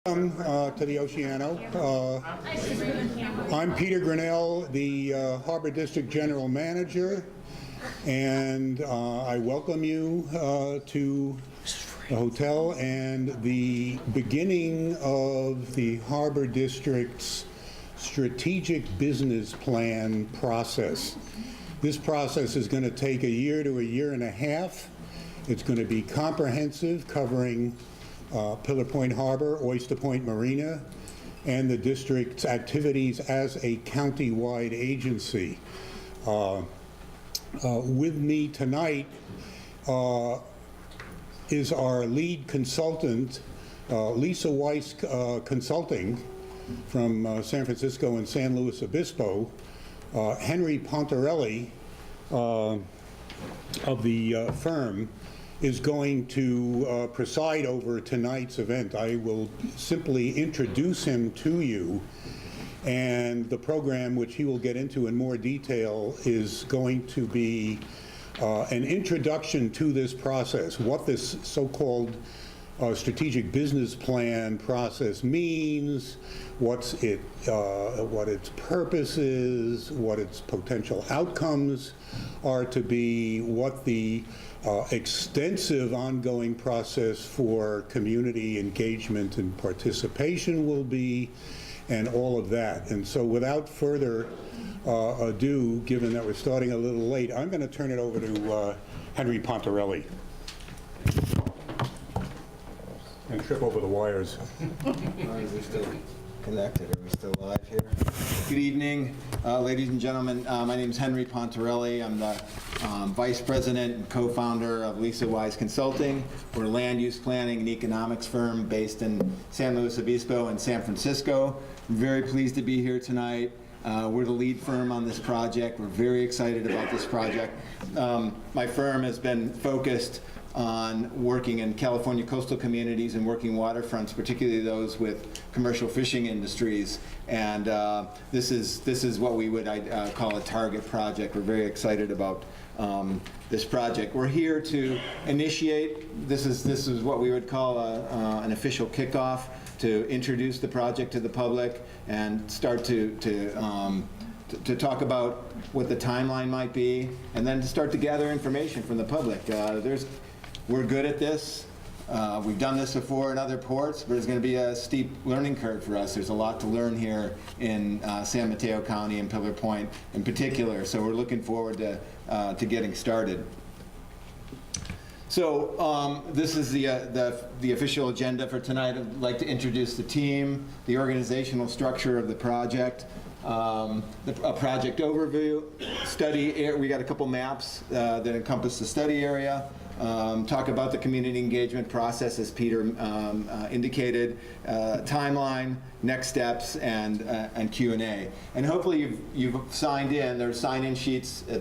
Welcome to the Oceano. I'm Peter Grinnell, the Harbor District General Manager, and I welcome you to the hotel and the beginning of the Harbor District's strategic business plan process. This process is going to take a year to a year and a half. It's going to be comprehensive, covering Pillar Point Harbor, Oyster Point Marina, and the district's activities as a county-wide agency. With me tonight is our lead consultant, Lisa Weiss Consulting from San Francisco and San Luis Obispo. Henry Pontarelli of the firm is going to preside over tonight's event. I will simply introduce him to you, and the program, which he will get into in more detail, is going to be an introduction to this process, what this so-called strategic business plan process means, what its purpose is, what its potential outcomes are to be, what the extensive ongoing process for community engagement and participation will be, and all of that. And so without further ado, given that we're starting a little late, I'm going to turn it over to Henry Pontarelli. And trip over the wires. Are we still connected? Are we still live here? Good evening, ladies and gentlemen. My name is Henry Pontarelli. I'm the Vice President and co-founder of Lisa Weiss Consulting. We're a land use planning and economics firm based in San Luis Obispo and San Francisco. I'm very pleased to be here tonight. We're the lead firm on this project. We're very excited about this project. My firm has been focused on working in California coastal communities and working waterfronts, particularly those with commercial fishing industries. And this is what we would call a target project. We're very excited about this project. We're here to initiate. This is what we would call an official kickoff, to introduce the project to the public and start to talk about what the timeline might be, and then to start to gather information from the public. We're good at this. We've done this before in other ports, but it's going to be a steep learning curve for us. There's a lot to learn here in San Mateo County and Pillar Point in particular, so we're looking forward to getting started. So this is the official agenda for tonight. I'd like to introduce the team, the organizational structure of the project, a project overview, study area. We got a couple maps that encompass the study area. Talk about the community engagement process, as Peter indicated, timeline, next steps, and Q&A. And hopefully you've signed in. There's sign-in sheets at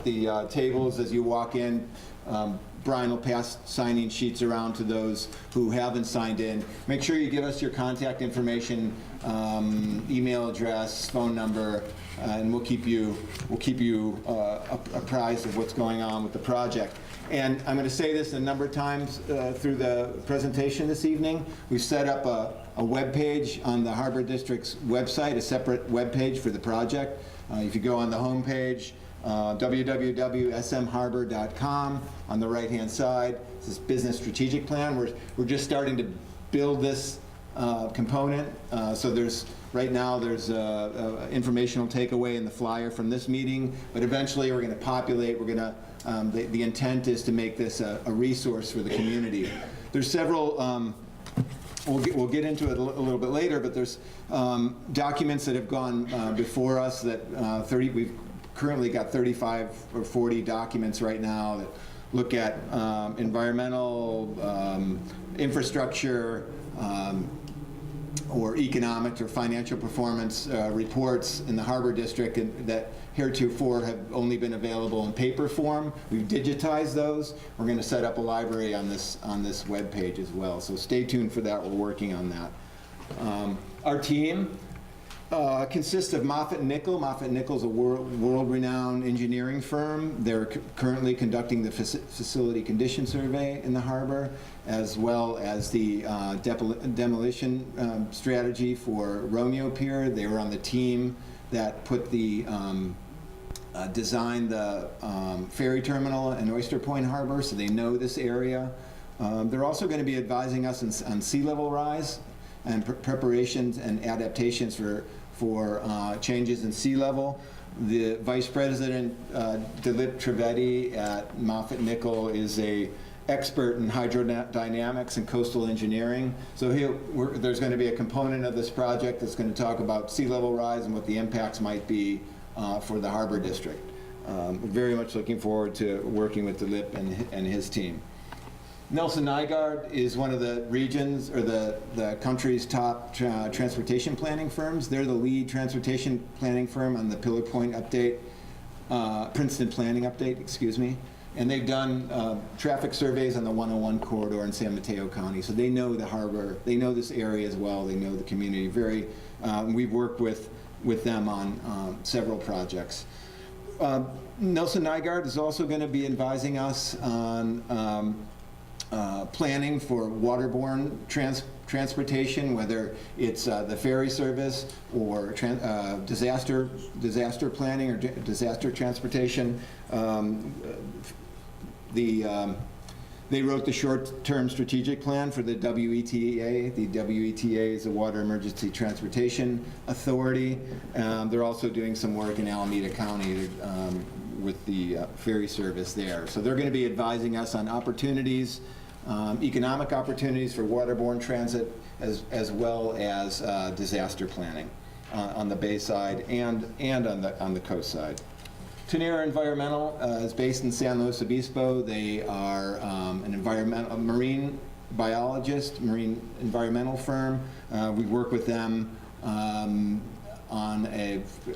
the tables as you walk in. Brian will pass sign-in sheets around to those who haven't signed in. Make sure you give us your contact information, email address, phone number, and we'll keep you apprised of what's going on with the project. And I'm going to say this a number of times through the presentation this evening. We've set up a web page on the Harbor District's website, a separate web page for the project. If you go on the home page, www.smharbor.com, on the right-hand side, this is business strategic plan. We're just starting to build this component. So right now there's informational takeaway in the flyer from this meeting, but eventually we're going to populate. The intent is to make this a resource for the community. There's several. We'll get into it a little bit later, but there's documents that have gone before us that we've currently got 35 or 40 documents right now that look at environmental, infrastructure, or economic or financial performance reports in the Harbor District that heretofore have only been available in paper form. We've digitized those. We're going to set up a library on this web page as well. So stay tuned for that. We're working on that. Our team Consists of Moffatt Nichol. Moffatt Nichol is a world-renowned engineering firm. They're currently conducting the facility condition survey in the harbor, as well as the demolition strategy for Romeo Pier. They were on the team that put the designed the ferry terminal in Oyster Point Harbor, so they know this area. They're also going to be advising us on sea level rise and preparations and adaptations for changes in sea level. The Vice President, Dilip Trivedi at Moffatt Nichol, is a expert in hydrodynamics and coastal engineering. So there's going to be a component of this project that's going to talk about sea level rise and what the impacts might be for the harbor district. Very much looking forward to working with Dilip and his team. Nelson Nygaard is one of the regions or the country's top transportation planning firms. They're the lead transportation planning firm on the Pillar Point update, Princeton planning update, excuse me. And they've done traffic surveys on the 101 corridor in San Mateo County. So they know the harbor, they know this area as well, they know the community. We've worked with them on several projects. Nelson Nygaard is also going to be advising us on planning for waterborne transportation, whether it's the ferry service or disaster planning or disaster transportation. They wrote the short-term strategic plan for the WETA. The WETA is the Water Emergency Transportation Authority. They're also doing some work in Alameda County with the ferry service there. So they're going to be advising us on opportunities, economic opportunities for waterborne transit, as well as disaster planning on the bay side and on the coast side. Tenera Environmental is based in San Luis Obispo. They are a marine biologist, marine environmental firm. We work with them on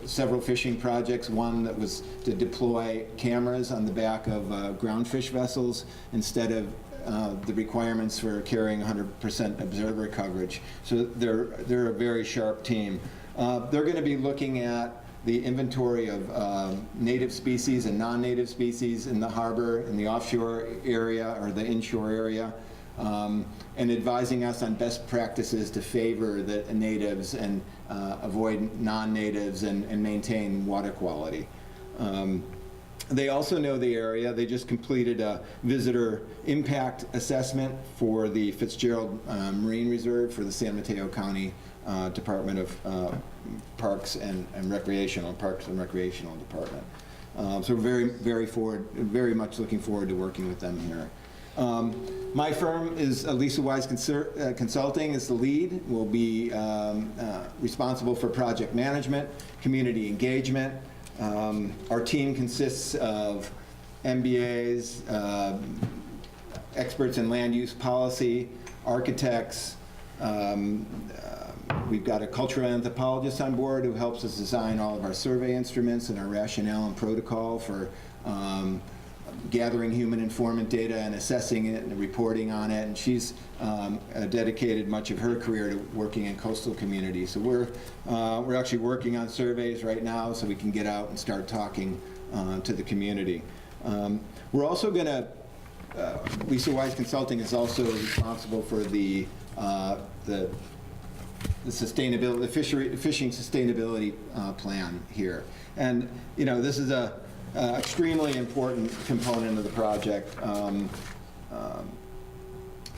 several fishing projects. One that was to deploy cameras on the back of groundfish vessels instead of the requirements for carrying 100% observer coverage. So they're a very sharp team. They're going to be looking at the inventory of native species and non-native species in the harbor, in the offshore area or the inshore area, and advising us on best practices to favor the natives and avoid non-natives and maintain water quality. They also know the area. They just completed a visitor impact assessment for the Fitzgerald Marine Reserve for the San Mateo County Department of Parks and Recreational Department. So very much looking forward to working with them here. My firm is Lisa Wise Consulting is the lead. We'll be responsible for project management, community engagement. Our team consists of MBAs, experts in land use policy, architects. We've got a cultural anthropologist on board who helps us design all of our survey instruments and our rationale and protocol for gathering human informant data and assessing it and reporting on it. And she's dedicated much of her career to working in coastal communities. So we're actually working on surveys right now so we can get out and start talking to the community. We're also going to, Lisa Wise Consulting is also responsible for the sustainability, the fishing sustainability plan here. And this is a extremely important component of the project.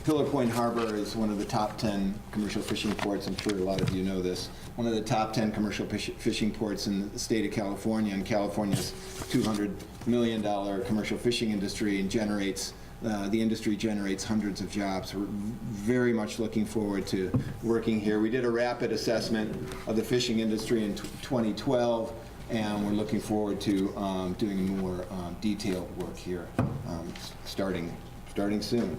Pillar Point Harbor is one of the top 10 commercial fishing ports. I'm sure a lot of you know this. One of the top 10 commercial fishing ports in the state of California, and California's $200 million commercial fishing industry, and the industry generates hundreds of jobs. We're very much looking forward to working here. We did a rapid assessment of the fishing industry in 2012, and we're looking forward to doing more detailed work here, starting soon.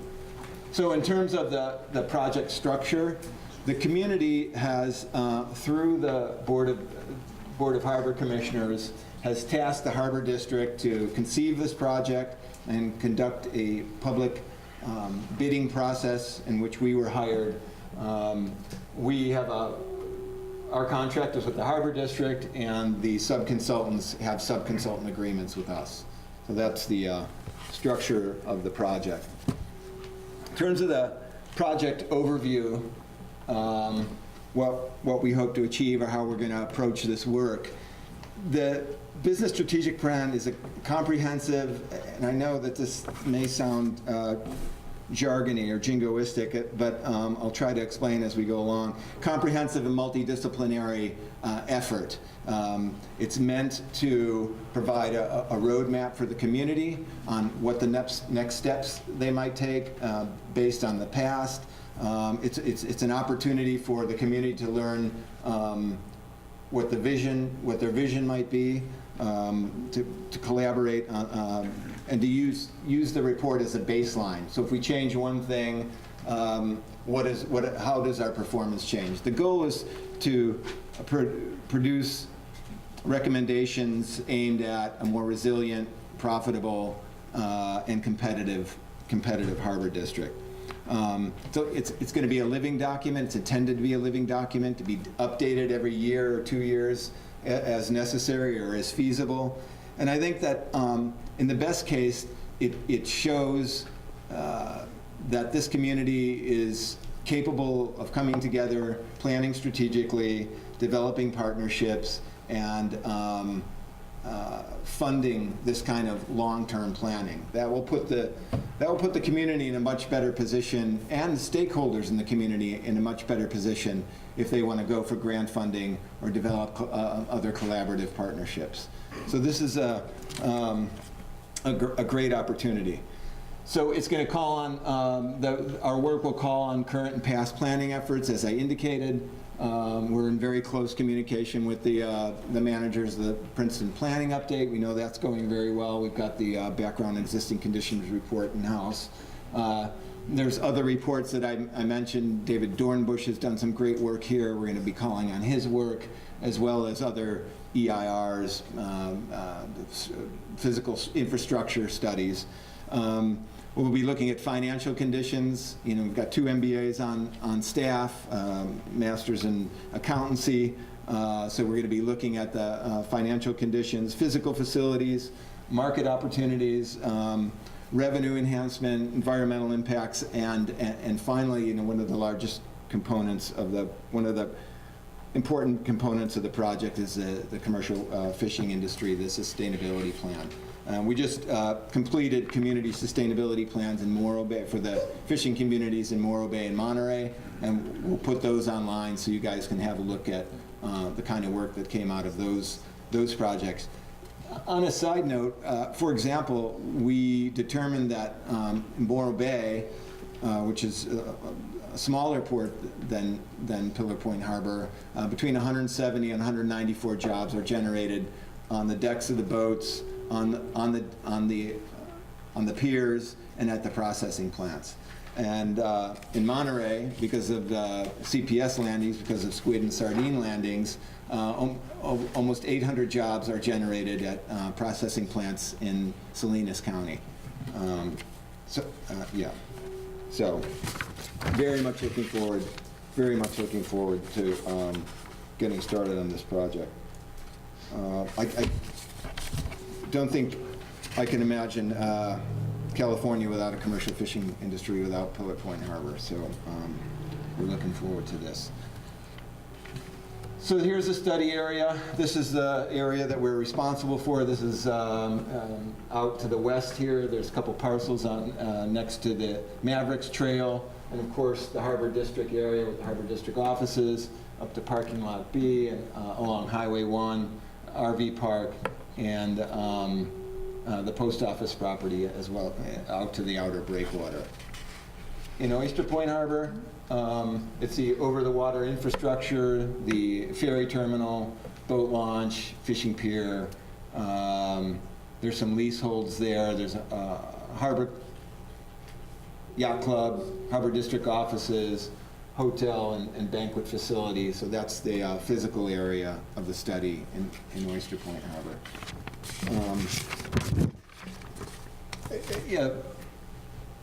So in terms of the project structure, the community has, through the Board of Harbor Commissioners, has tasked the Harbor District to conceive this project and conduct a public bidding process in which we were hired. We have our contract is with the Harbor District, and the sub-consultants have sub-consultant agreements with us. So that's the structure of the project. In terms of the project overview, what we hope to achieve or how we're going to approach this work. The business strategic plan is a comprehensive, and I know that this may sound jargony or jingoistic, but I'll try to explain as we go along. Comprehensive and multidisciplinary effort. It's meant to provide a roadmap for the community on what the next steps they might take based on the past. It's an opportunity for the community to learn what their vision might be, to collaborate on, and to use the report as a baseline. So if we change one thing, how does our performance change? The goal is to produce recommendations aimed at a more resilient, profitable, and competitive harbor district. So it's going to be a living document. It's intended to be a living document, to be updated every year or 2 years as necessary or as feasible. And I think that in the best case, it shows that this community is capable of coming together, planning strategically, developing partnerships, and funding this kind of long-term planning. That will put the community in a much better position, and the stakeholders in the community in a much better position if they want to go for grant funding or develop other collaborative partnerships. So this is a great opportunity. So it's going to call on, our work will call on current and past planning efforts, as I indicated. We're in very close communication with the managers of the Princeton Planning Update. We know that's going very well. We've got the background existing conditions report in-house. There's other reports that I mentioned. David Dornbush has done some great work here. We're going to be calling on his work, as well as other EIRs, physical infrastructure studies. We'll be looking at financial conditions. You know, we've got 2 MBAs on staff, masters in accountancy. So we're going to be looking at the financial conditions, physical facilities, market opportunities, revenue enhancement, environmental impacts, and finally, you know, one of the largest components of one of the important components of the project is the commercial fishing industry, the sustainability plan. We just completed community sustainability plans in Morro Bay for the fishing communities in Morro Bay and Monterey, and we'll put those online so you guys can have a look at the kind of work that came out of those projects. On a side note, for example, we determined that in Morro Bay, which is a smaller port than Pillar Point Harbor, between 170 and 194 jobs are generated on the decks of the boats, on the piers, and at the processing plants. And in Monterey, because of CPS landings, because of squid and sardine landings, almost 800 jobs are generated at processing plants in Salinas County. So very much looking forward to getting started on this project. I don't think I can imagine California without a commercial fishing industry, without Pillar Point Harbor. So we're looking forward to this. So here's the study area. This is the area that we're responsible for. This is out to the west here. There's a couple parcels on next to the Mavericks Trail, and of course the Harbor District area with the Harbor District offices, up to Parking Lot B, and along Highway 1, RV Park, and the post office property as well, out to the outer breakwater. In Oyster Point Harbor, it's the over-the-water infrastructure, the ferry terminal, boat launch, fishing pier. There's some leaseholds there. There's a harbor yacht club, Harbor District offices, hotel and banquet facility. So that's the physical area of the study in Oyster Point Harbor. Yeah,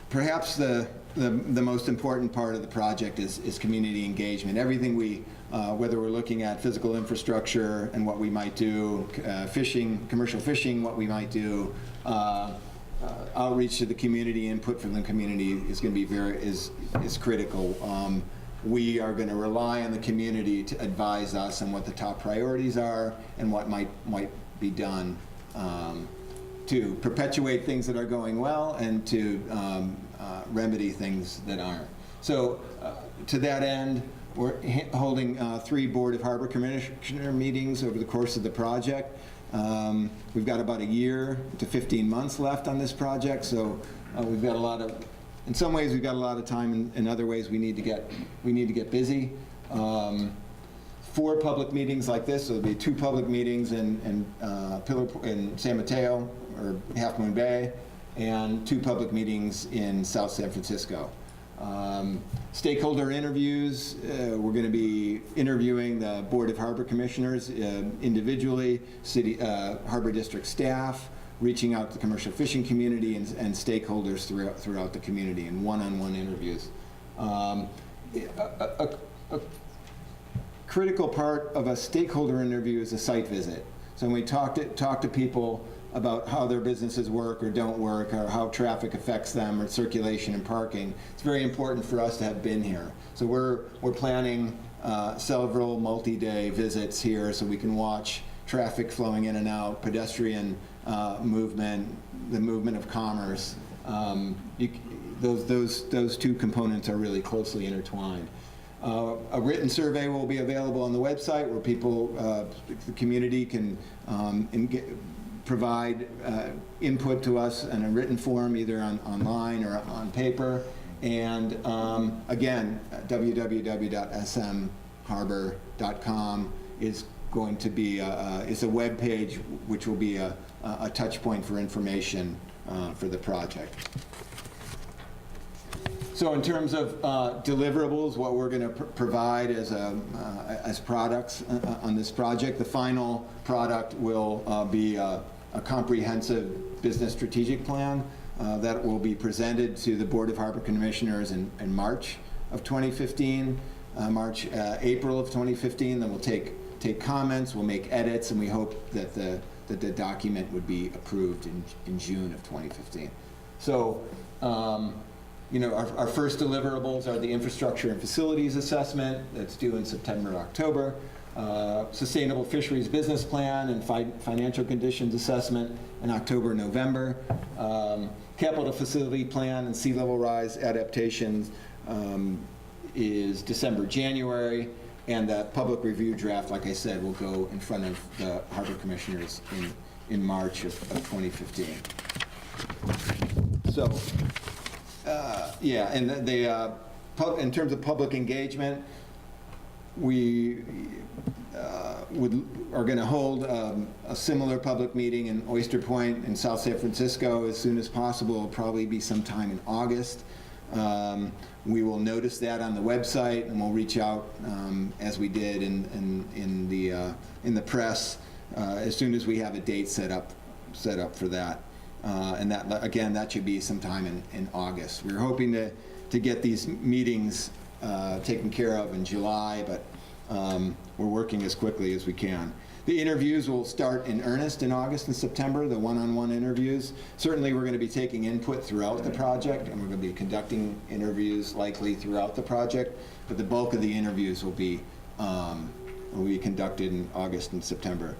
perhaps the the most important part of the project is community engagement. Everything we, whether we're looking at physical infrastructure and what we might do, fishing, commercial fishing, what we might do, outreach to the community, input from the community is going to be is critical. We are going to rely on the community to advise us on what the top priorities are and what might be done to perpetuate things that are going well and to remedy things that aren't. So to that end, we're holding 3 Board of Harbor Commissioner meetings over the course of the project. We've got about a year to 15 months left on this project, so we've got a lot of, in some ways we've got a lot of time, in other ways we need to get busy. 4 public meetings like this, so there'll be 2 public meetings in San Mateo or Half Moon Bay, and 2 public meetings in South San Francisco. Stakeholder interviews, we're going to be interviewing the Board of Harbor Commissioners individually, Harbor District staff, reaching out to the commercial fishing community and stakeholders throughout the community in one-on-one interviews. A critical part of a stakeholder interview is a site visit. So when we talk to people about how their businesses work or don't work, or how traffic affects them, or circulation and parking, it's very important for us to have been here. So we're planning several multi-day visits here so we can watch traffic flowing in and out, pedestrian movement, the movement of commerce. Those 2 components are really closely intertwined. A written survey will be available on the website where people, the community can provide input to us in a written form, either online or on paper. And again, www.smharbor.com is going to be is a web page which will be a touch point for information for the project. So in terms of deliverables, what we're going to provide as products on this project, the final product will be a comprehensive business strategic plan that will be presented to the Board of Harbor Commissioners in March of 2015, April of 2015. Then we'll take comments, we'll make edits, and we hope that the document would be approved in June of 2015. So, you know, our first deliverables are the infrastructure and facilities assessment that's due in September, October, sustainable fisheries business plan and financial conditions assessment in October, November, capital facility plan and sea level rise adaptations is December, January, and that public review draft, like I said, will go in front of the Harbor Commissioners in March of 2015. So, yeah, and in terms of public engagement, we are going to hold a similar public meeting in Oyster Point in South San Francisco as soon as possible. It'll probably be sometime in August. We will notice that on the website, and we'll reach out as we did in the press as soon as we have a date set up for that. And that, again, that should be sometime in August. We're hoping to get these meetings taken care of in July, but we're working as quickly as we can. The interviews will start in earnest in August and September, the one-on-one interviews. Certainly we're going to be taking input throughout the project, and we're going to be conducting interviews likely throughout the project, but the bulk of the interviews will be conducted in August and September.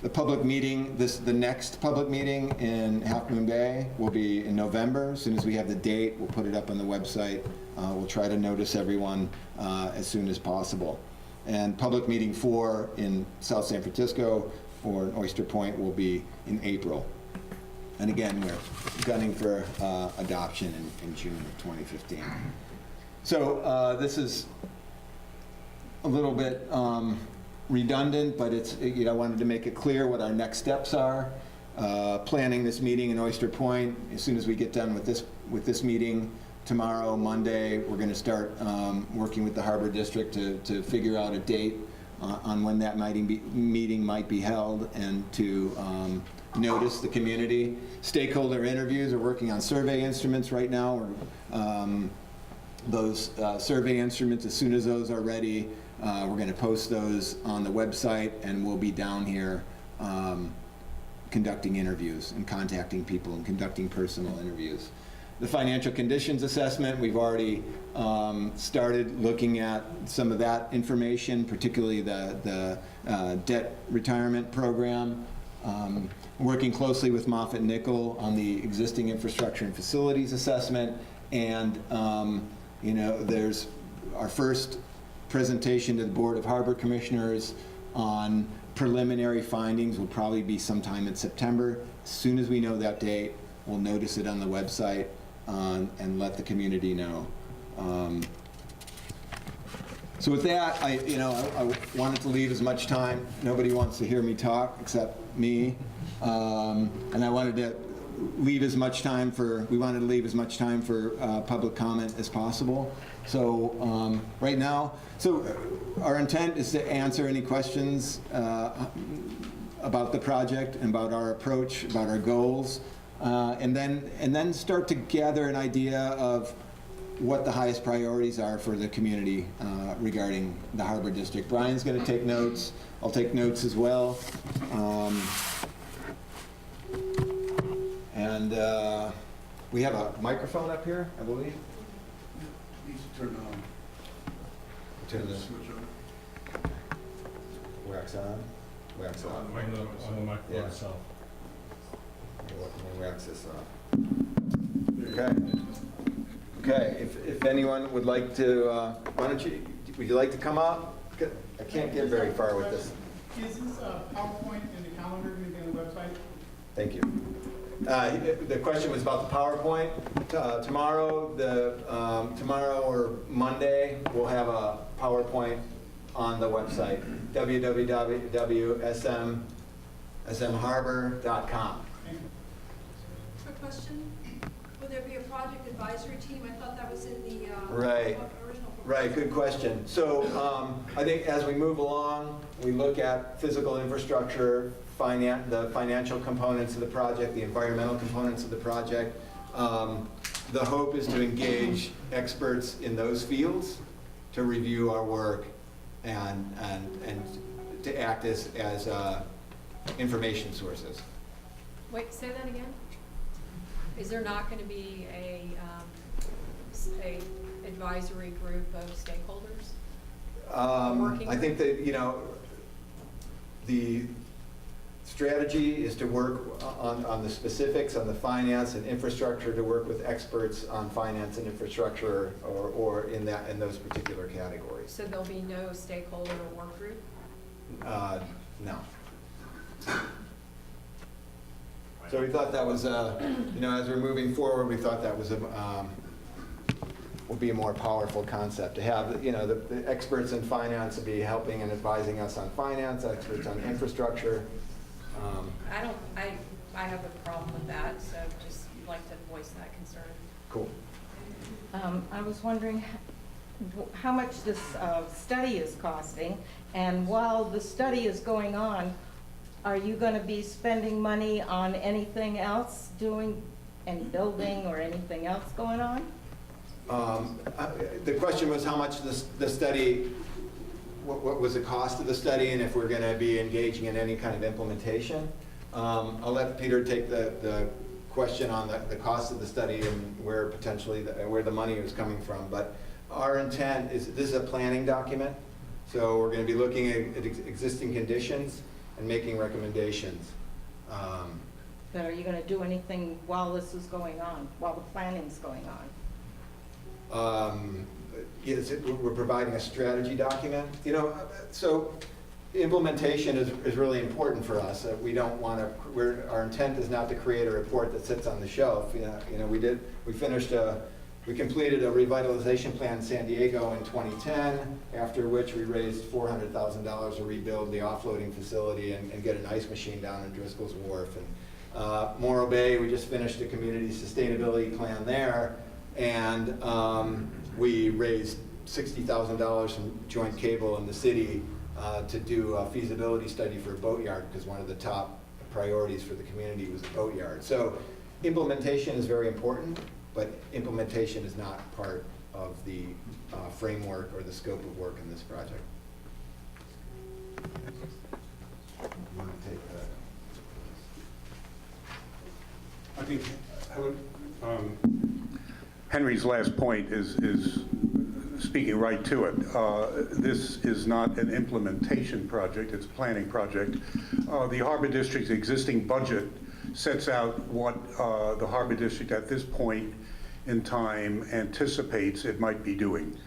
The public meeting, the next public meeting in Half Moon Bay will be in November. As soon as we have the date, we'll put it up on the website. We'll try to notice everyone as soon as possible. And public meeting 4 in South San Francisco or in Oyster Point will be in April. And again, we're gunning for adoption in June of 2015. So this is a little bit redundant, but it's, you know, I wanted to make it clear what our next steps are. Planning this meeting in Oyster Point. As soon as we get done with this meeting tomorrow, Monday, we're going to start working with the Harbor District to figure out a date on when that meeting might be held, and to notice the community. Stakeholder interviews are working on survey instruments right now. those survey instruments. As soon as those are ready, we're going to post those on the website, and we'll be down here conducting interviews and contacting people and conducting personal interviews. The financial conditions assessment, we've already started looking at some of that information, particularly the debt retirement program. Working closely with Moffitt Nickel on the existing infrastructure and facilities assessment. And, you know, there's our first presentation to the Board of Harbor Commissioners on preliminary findings will probably be sometime in September. As soon as we know that date, we'll notice it on the website and let the community know. So with that, I wanted to leave as much time. Nobody wants to hear me talk except me. And I wanted to leave as much time for, public comment as possible. So right now, our intent is to answer any questions about the project and about our approach, about our goals, and then start to gather an idea of what the highest priorities are for the community regarding the Harbor District. Brian's going to take notes. I'll take notes as well. And we have a microphone up here, I believe. Needs to turn on. Turn this. Switch on. Wax on. Wax off. On the microphone Yeah. itself. Let me wax this off. Okay. Okay, if anyone would like to, would you like to come up? I can't get very far with this. Is this PowerPoint and the calendar going to be on the website? Thank you. The question was about the PowerPoint. Tomorrow or Monday, we'll have a PowerPoint on the website, www.smharbor.com. Quick question. Will there be a project advisory team? I thought that was in the Right. original. Right, good question. So I think as we move along, we look at physical infrastructure, the financial components of the project, the environmental components of the project. The hope is to engage experts in those fields to review our work and to act as information sources. Wait, say that again? Is there not going to be a advisory group of stakeholders? I think that, the strategy is to work on the specifics, on the finance and infrastructure, to work with experts on finance and infrastructure or in those particular categories. So there'll be no stakeholder or work group? No. So we thought that was, as we're moving forward, we thought that was would be a more powerful concept to have, the experts in finance to be helping and advising us on finance, experts on infrastructure. I have a problem with that, so just like to voice that concern. Cool. I was wondering how much this study is costing, and while the study is going on, are you going to be spending money on anything else, doing any building or anything else going on? The question was how much the study, what was the cost of the study, and if we're going to be engaging in any kind of implementation. I'll let Peter take the question on the cost of the study and where potentially where the money is coming from. But our intent is, this is a planning document, so we're going to be looking at existing conditions and making recommendations. But are you going to do anything while this is going on, while the planning's going on? Yes, we're providing a strategy document. So implementation is really important for us. We don't want to. Our intent is not to create a report that sits on the shelf. We completed a revitalization plan in San Diego in 2010. After which we raised $400,000 to rebuild the offloading facility and get an ice machine down in Driscoll's Wharf. And Morro Bay, we just finished a community sustainability plan there. And we raised $60,000 from Joint Cable and the city to do a feasibility study for a boatyard, because one of the top priorities for the community was a boatyard. So implementation is very important, but implementation is not part of the framework or the scope of work in this project. You want to take that? I think Henry's last point is speaking right to it. This is not an implementation project, it's a planning project. The Harbor District's existing budget sets out what the Harbor District at this point in time anticipates it might be doing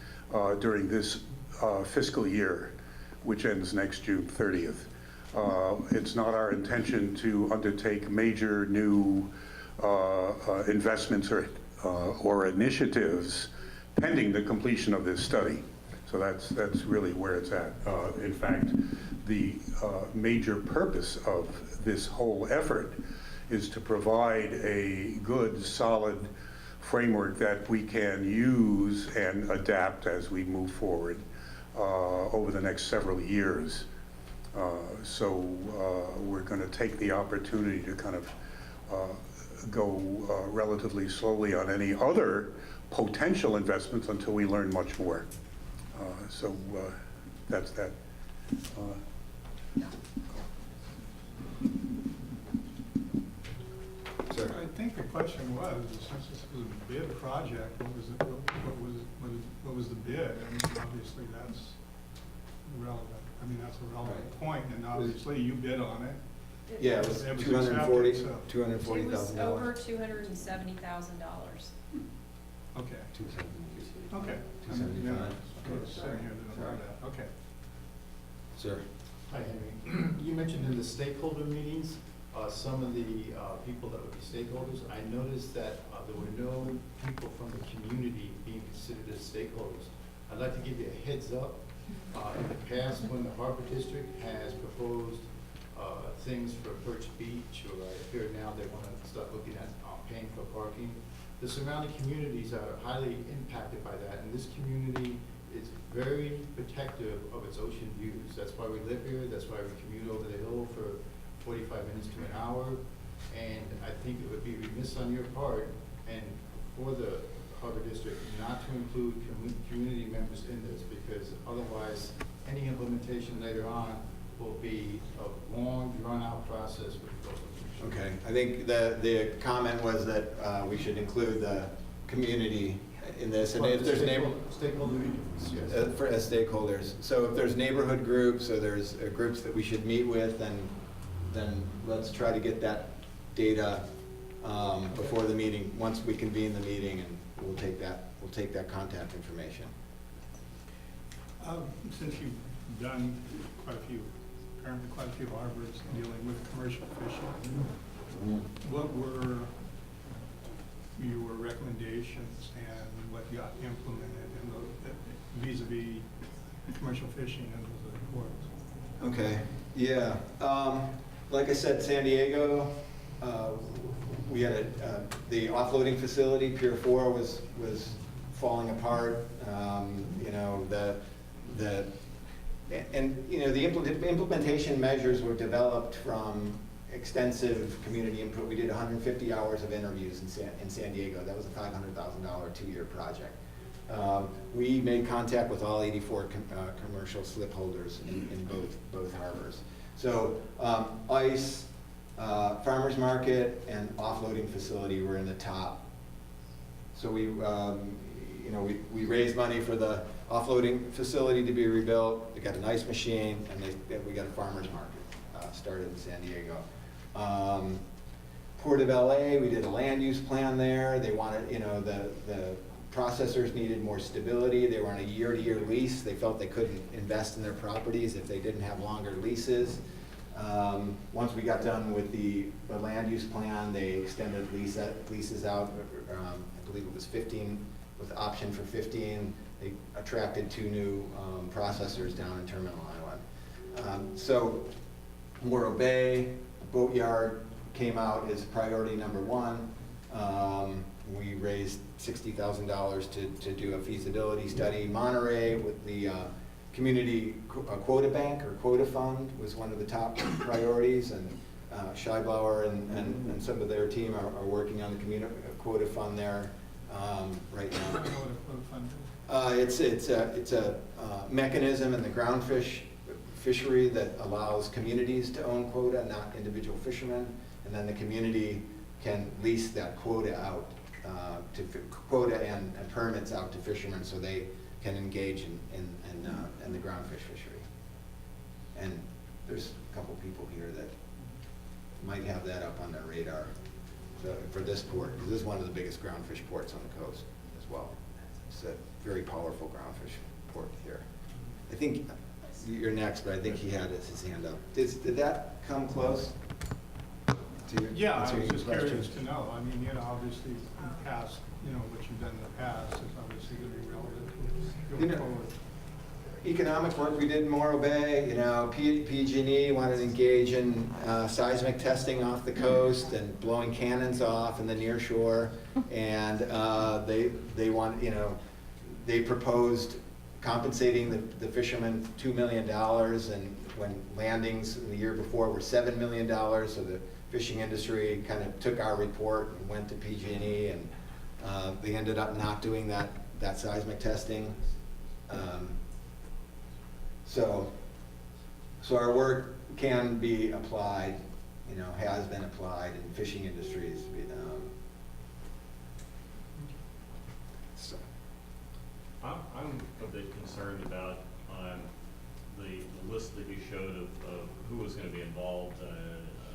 during this fiscal year, which ends next June 30th. It's not our intention to undertake major new investments or initiatives pending the completion of this study. So that's really where it's at. In fact, the major purpose of this whole effort is to provide a good, solid framework that we can use and adapt as we move forward over the next several years. So we're going to take the opportunity to kind of go relatively slowly on any other potential investments until we learn much more. So that's that. Sir? I think the question was, since this was a bid project, what was the bid? I mean, obviously that's relevant. I mean, that's a relevant Right. point, and obviously you bid on it. Yeah, it was It was $240,000. accepted, so- It was over $270,000. Okay, 270. okay. 275. Yeah, I was sitting here didn't know that. Okay. Sir? Hi, Henry. You mentioned in the stakeholder meetings, some of the people that would be stakeholders. I noticed that there were no people from the community being considered as stakeholders. I'd like to give you a heads up. In the past, when the Harbor District has proposed things for Birch Beach, or I hear now they want to start looking at paying for parking, the surrounding communities are highly impacted by that, and this community is very protective of its ocean views. That's why we live here, that's why we commute over the hill for 45 minutes to an hour, and I think it would be remiss on your part and for the Harbor District not to include community members in this, because otherwise any implementation later on will be a long, drawn-out process with coastal commission. Okay, I think the comment was that we should include the community in this, and if there's Stakeholder meetings, yes. as stakeholders. So if there's neighborhood groups, or there's groups that we should meet with, then let's try to get that data before the meeting, once we convene the meeting, and we'll take that contact information. Since you've done apparently quite a few harbors dealing with commercial fishing, what were your recommendations and what got implemented in vis-a-vis commercial fishing and the ports? Okay, yeah. Like I said, San Diego, we had the offloading facility, Pier 4 was falling apart. You know, the implementation measures were developed from extensive community input. We did 150 hours of interviews in San Diego. That was a $500,000 two-year project. We made contact with all 84 commercial slip holders in both harbors. So ICE, farmers market, and offloading facility were in the top. So we raised money for the offloading facility to be rebuilt. We got an ice machine, and we got a farmers market started in San Diego. Port of LA, we did a land use plan there. They wanted, the processors needed more stability. They were on a year-to-year lease. They felt they couldn't invest in their properties if they didn't have longer leases. Once we got done with the land use plan, they extended leases out. I believe it was 15, with the option for 15. They attracted 2 new processors down in Terminal Island. So Morro Bay Boatyard came out as priority number 1. We raised $60,000 to do a feasibility study. Monterey with the community quota bank or quota fund was one of the top priorities, and Scheibauer and some of their team are working on the community quota fund there right I now. don't know what a quota fund is. It's a mechanism in the groundfish fishery that allows communities to own quota, not individual fishermen, and then the community can lease that quota out quota and permits out to fishermen so they can engage in the groundfish fishery. And there's a couple people here that might have that up on their radar for this port, because this is one of the biggest groundfish ports on the coast as well. It's a very powerful groundfish port here. I think you're next, but I think he had his hand up. Did that come close to your Yeah, I answering was just your curious question? to know. I mean, obviously, in the past, what you've done in the past is obviously going to be relevant You going know, forward. Economic work we did in Morro Bay, PG&E wanted to engage in seismic testing off the coast and blowing cannons off in the near shore. And they want, they proposed compensating the fishermen $2 million, and when landings in the year before were $7 million, so the fishing industry kind of took our report and went to PG&E, and they ended up not doing that seismic testing. So our work can be applied, has been applied in fishing industries. So. I'm a bit concerned about the list that you showed of who was going to be involved,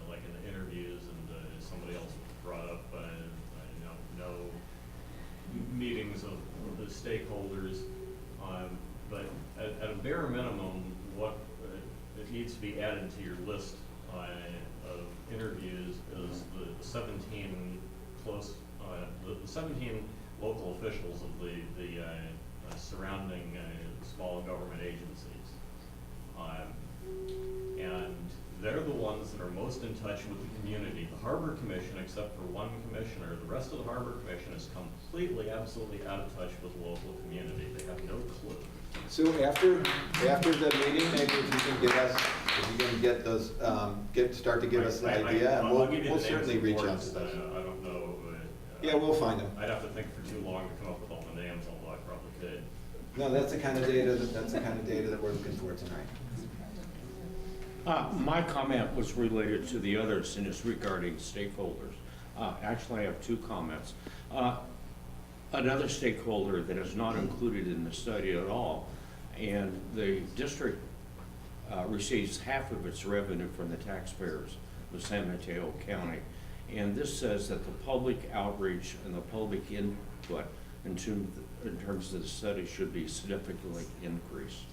like in the interviews, and somebody else brought up, no meetings of the stakeholders. But at a bare minimum, what it needs to be added to your list of interviews is the 17 the 17 local officials of the surrounding small government agencies. And they're the ones that are most in touch with the community. The Harbor Commission, except for one commissioner, the rest of the Harbor Commission is completely, absolutely out of touch with the local community. They have no clue. So after the meeting, maybe if you can get those, start to give us an idea, and I'll give you we'll the names certainly of reach boards. out to those. I don't know. Yeah, we'll find them. I'd have to think for too long to come up with all the names, although I probably could. No, that's the kind of data that we're looking for tonight. My comment was related to the others, and it's regarding stakeholders. Actually, I have two comments. Another stakeholder that is not included in the study at all, and the district receives half of its revenue from the taxpayers of San Mateo County. And this says that the public outreach and the public input in terms of the study should be significantly increased.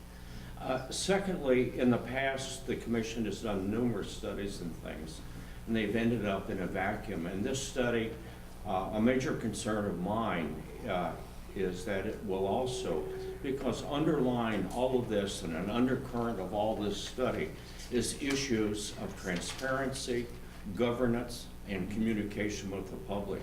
Secondly, in the past, the commission has done numerous studies and things, and they've ended up in a vacuum. And this study, a major concern of mine is that it will also, because underlying all of this and an undercurrent of all this study is issues of transparency, governance, and communication with the public.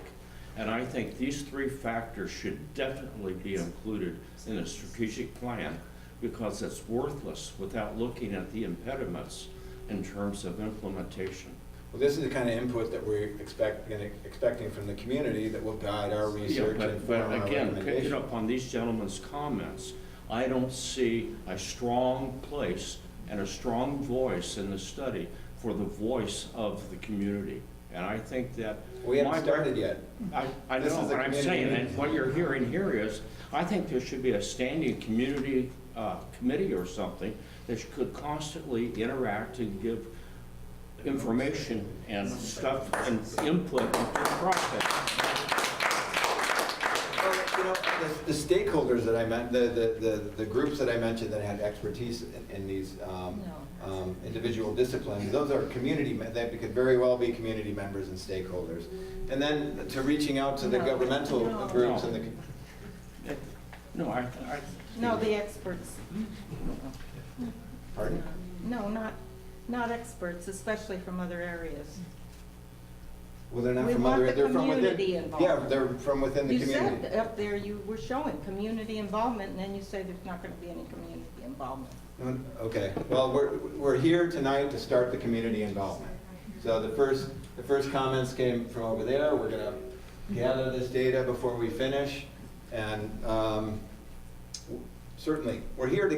And I think these three factors should definitely be included in a strategic plan, because it's worthless without looking at the impediments in terms of implementation. Well, this is the kind of input that we're expecting from the community that will guide our research and inform our But again, picking recommendations. up on these gentlemen's comments, I don't see a strong place and a strong voice in the study for the voice of the community. And I think that... We haven't started yet. I This know is a what I'm community saying, meeting. and what you're hearing here is, I think there should be a standing community committee or something that could constantly interact and give information and stuff and input into the process. Well, the stakeholders that I meant, the groups that I mentioned that had expertise in these individual disciplines, those are community, they could very well be community members and stakeholders. And then to reaching out to the governmental groups and the... No, the experts. Pardon? No, not experts, especially from other areas. Well, they're not We from want other, the they're from within. community Yeah, involved. they're from within the You community. said up there, you were showing community involvement, and then you say there's not going to be any community involvement. Okay, well, we're here tonight to start the community involvement. So the first comments came from over there. We're gonna gather this data before we finish. And certainly, we're here to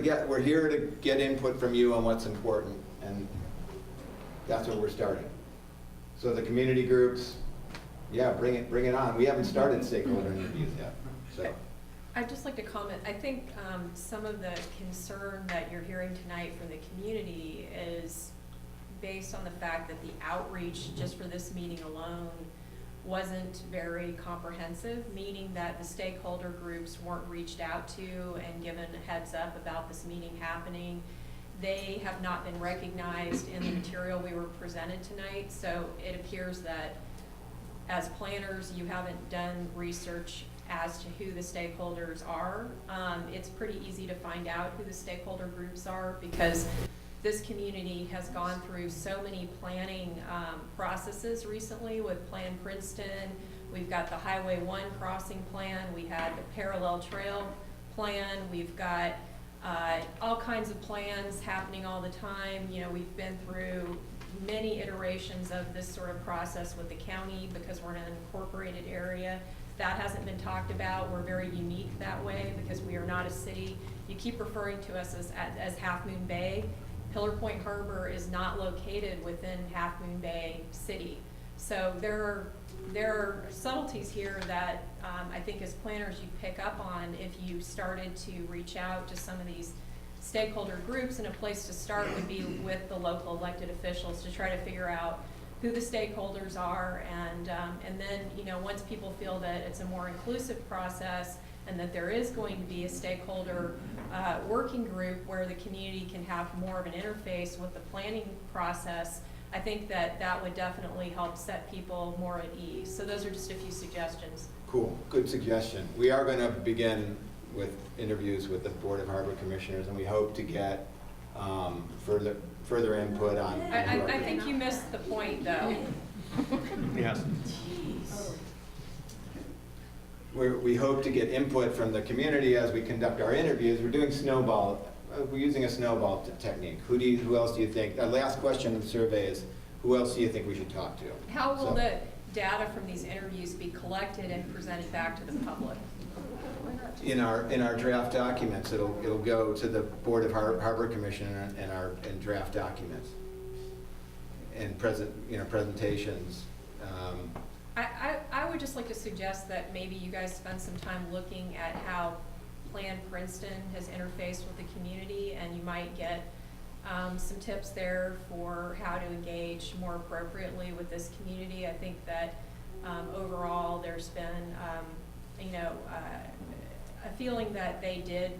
get input from you on what's important, and that's what we're starting. So the community groups, yeah, bring it on. We haven't started stakeholder interviews yet, so. I'd just like to comment, I think some of the concern that you're hearing tonight from the community is based on the fact that the outreach just for this meeting alone wasn't very comprehensive, meaning that the stakeholder groups weren't reached out to and given a heads up about this meeting happening. They have not been recognized in the material we were presented tonight, so it appears that as planners, you haven't done research as to who the stakeholders are. It's pretty easy to find out who the stakeholder groups are because this community has gone through so many planning processes recently with Plan Princeton. We've got the Highway 1 crossing plan. We had the parallel trail plan. We've got all kinds of plans happening all the time. You know, we've been through many iterations of this sort of process with the county because we're in an incorporated area. That hasn't been talked about. We're very unique that way because we are not a city. You keep referring to us as Half Moon Bay. Pillar Point Harbor is not located within Half Moon Bay City. So there are subtleties here that I think as planners you pick up on if you started to reach out to some of these stakeholder groups, and a place to start would be with the local elected officials to try to figure out who the stakeholders are, and then, you know, once people feel that it's a more inclusive process and that there is going to be a stakeholder working group where the community can have more of an interface with the planning process, I think that that would definitely help set people more at ease. So those are just a few suggestions. Cool, good suggestion. We are going to begin with interviews with the Board of Harbor Commissioners, and we hope to get further input on. I think you missed the point, though. Yes. We hope to get input from the community as we conduct our interviews. We're doing we're using a snowball technique. Who else do you think? Our last question of the survey is, who else do you think we should talk to? How will the data from these interviews be collected and presented back to the public? In our draft documents, it'll go to the Board of Harbor Commission in draft documents and presentations. I would just like to suggest that maybe you guys spend some time looking at how Plan Princeton has interfaced with the community, and you might get some tips there for how to engage more appropriately with this community. I think that overall there's been a feeling that they did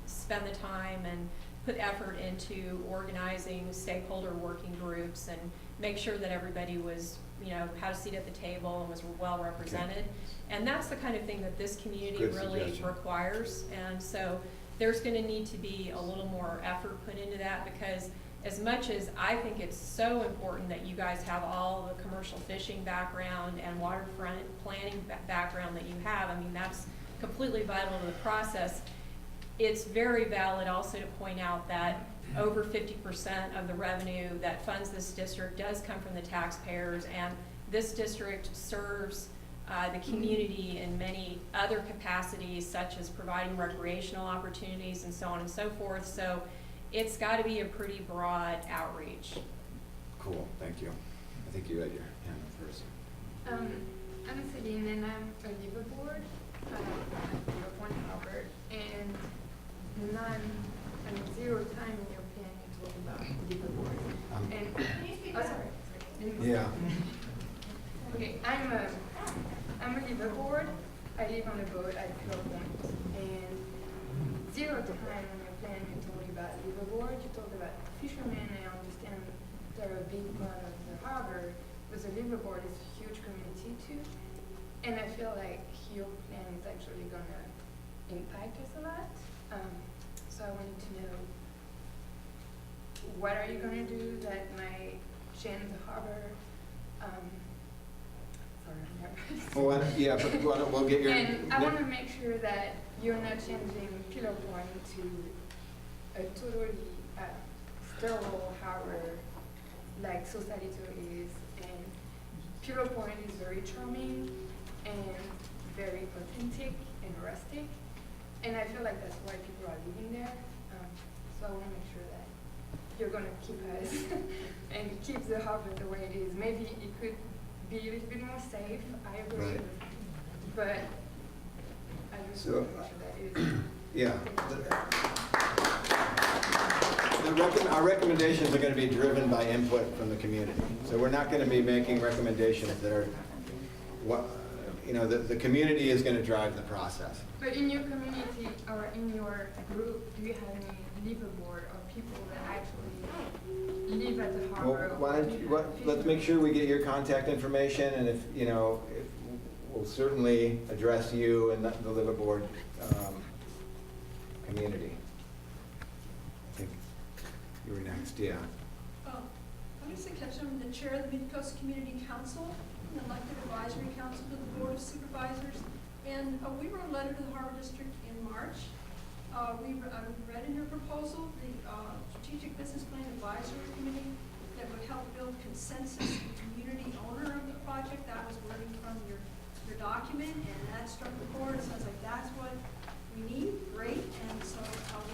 spend the time and put effort into organizing stakeholder working groups and make sure that everybody was, you know, had a seat at the table and was well represented. Okay. And that's the kind of thing that this community really requires. And so there's going to need to be a little more effort put into that, because as much as I think it's so important that you guys have all the commercial fishing background and waterfront planning background that you have, I mean, that's completely vital to the process. It's very valid also to point out that over 50% of the revenue that funds this district does come from the taxpayers, and this district serves the community in many other capacities, such as providing recreational opportunities and so on and so forth. So it's got to be a pretty broad outreach. Cool, thank you. I think you had your hand up first. I'm Celine, and I'm a liveaboard at Point Harbor, and zero time in your plan you talk about liveaboard. Yeah. Okay, I'm a liveaboard. I live on a boat at Pillar Point, and zero time in your plan you talk about liveaboard. You talk about fishermen. I understand they're a big part of the harbor, but the liveaboard is a huge community too. And I feel like your plan is actually going to impact us a lot. So I wanted to know, what are you going to do that might change the harbor? Sorry, I'm nervous. Well, yeah, but we'll get your... And I want to make sure that you're not changing Pillar Point to a totally sterile harbor like Sausalito is. And Pillar Point is very charming and very authentic, interesting. And I feel like that's why people are living there. So I want to make sure that you're going to keep us and keep the harbor the way it is. Maybe it could be a little bit more safe, I agree. Right. But I just So, want to make sure that it is. Yeah. Our recommendations are going to be driven by input from the community. So we're not going to be making recommendations that are, the community is going to drive the process. But in your community or in your group, do you have any liveaboard or people that actually live at the Well, harbor? why don't you, let's make sure we get your contact information, and if we'll certainly address you and the liveaboard community. I think you were next, yeah. I'm Lisa Ketchum, the chair of the Mid-Coast Community Council, an elected advisory council to the Board of Supervisors. And we wrote a letter to the Harbor District in March. We read in your proposal the Strategic Business Plan Advisory Committee that would help build consensus and community owner of the project. That was wording from your document, and that struck the chord. So I was like, that's what we need, great. And so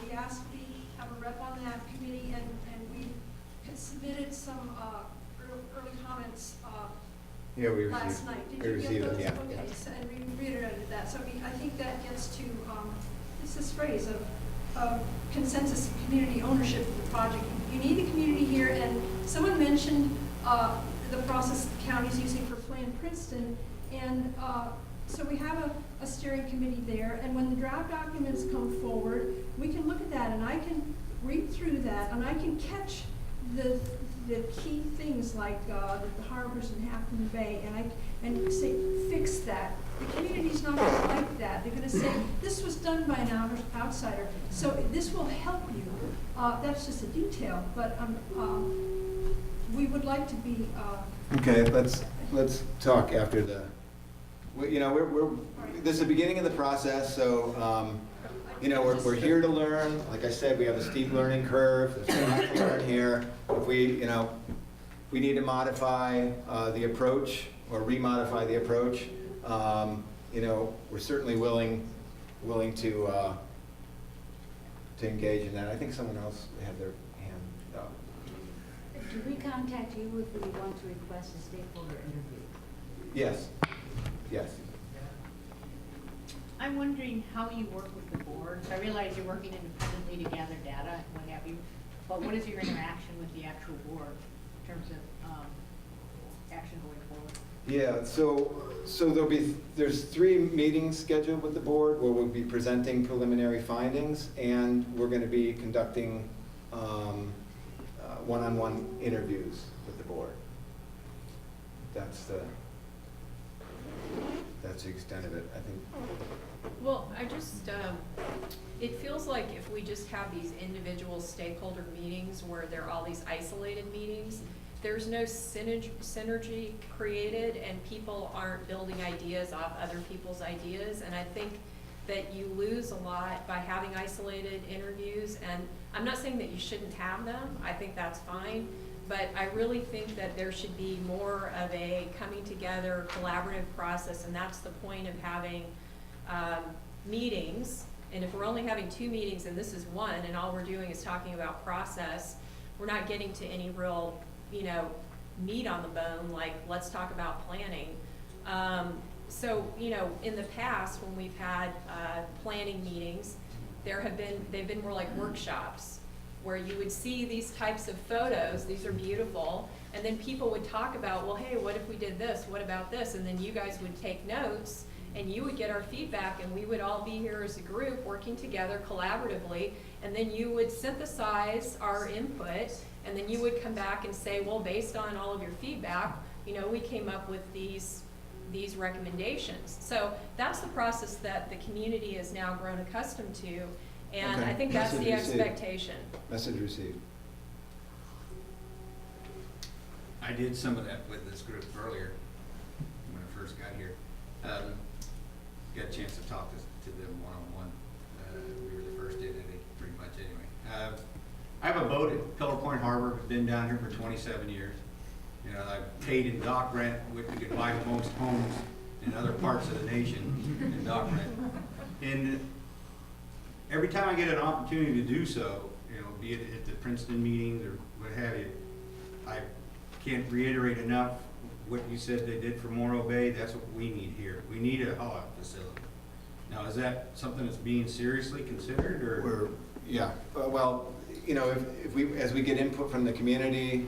we asked to have a rep on that committee, and we had submitted some early comments Yeah, we last night. Did you received get them, those? yeah. Okay, so, and we reiterated that. So I think that gets to, it's this phrase of consensus and community ownership of the project. You need the community here, and someone mentioned the process the county's using for Plan Princeton, and so we have a steering committee there, and when the draft documents come forward, we can look at that, and I can read through that, and I can catch the key things like the harbors in Half Moon Bay, and say, fix that. The community's not going to like that. They're going to say, this was done by an outsider, so this will help you. That's just a detail, but we would like to be. Okay, let's talk after the. This is the beginning of the process, so we're here to learn. Like I said, we have a steep learning curve. There's a lot to learn here. If we need to modify the approach or remodify the approach, we're certainly willing to engage in that. I think someone else had their hand up. Do we contact you if we want to request a stakeholder interview? Yes. Yes. I'm wondering how you work with the boards. I realize you're working independently to gather data and what have you, but what is your interaction with the actual board in terms of action going forward? Yeah, so there's 3 meetings scheduled with the board where we'll be presenting preliminary findings, and we're going to be conducting one-on-one interviews with the board. That's the extent of it, I think. Well, it feels like if we just have these individual stakeholder meetings where there are all these isolated meetings, there's no synergy created, and people aren't building ideas off other people's ideas. And I think that you lose a lot by having isolated interviews. And I'm not saying that you shouldn't have them. I think that's fine. But I really think that there should be more of a coming together collaborative process, and that's the point of having meetings. And if we're only having 2 meetings and this is 1, and all we're doing is talking about process, we're not getting to any real, meat on the bone, like let's talk about planning. So, in the past when we've had planning meetings, they've been more like workshops, where you would see these types of photos, these are beautiful, and then people would talk about, well, hey, what if we did this, what about this? And then you guys would take notes, and you would get our feedback, and we would all be here as a group working together collaboratively, and then you would synthesize our input, and then you would come back and say, well, based on all of your feedback, we came up with these recommendations. So that's the process that the community has now grown accustomed to. And Okay. I think that's Message the received. expectation. Message received. I did some of that with this group earlier when I first got here. Got a chance to talk to them one-on-one. We were the first in, I think, pretty much anyway. I have a boat at Pillar Point Harbor, been down here for 27 years. I've paid in dock rent, which we could buy most homes in other parts of the nation in dock rent. And every time I get an opportunity to do so, you know, be it at the Princeton meetings or what have you, I can't reiterate enough what you said they did for Morro Bay. That's what we need here. We need a haul-out facility. Now, is that something that's being seriously considered, or? Yeah, well, you know, if we, as we get input from the community,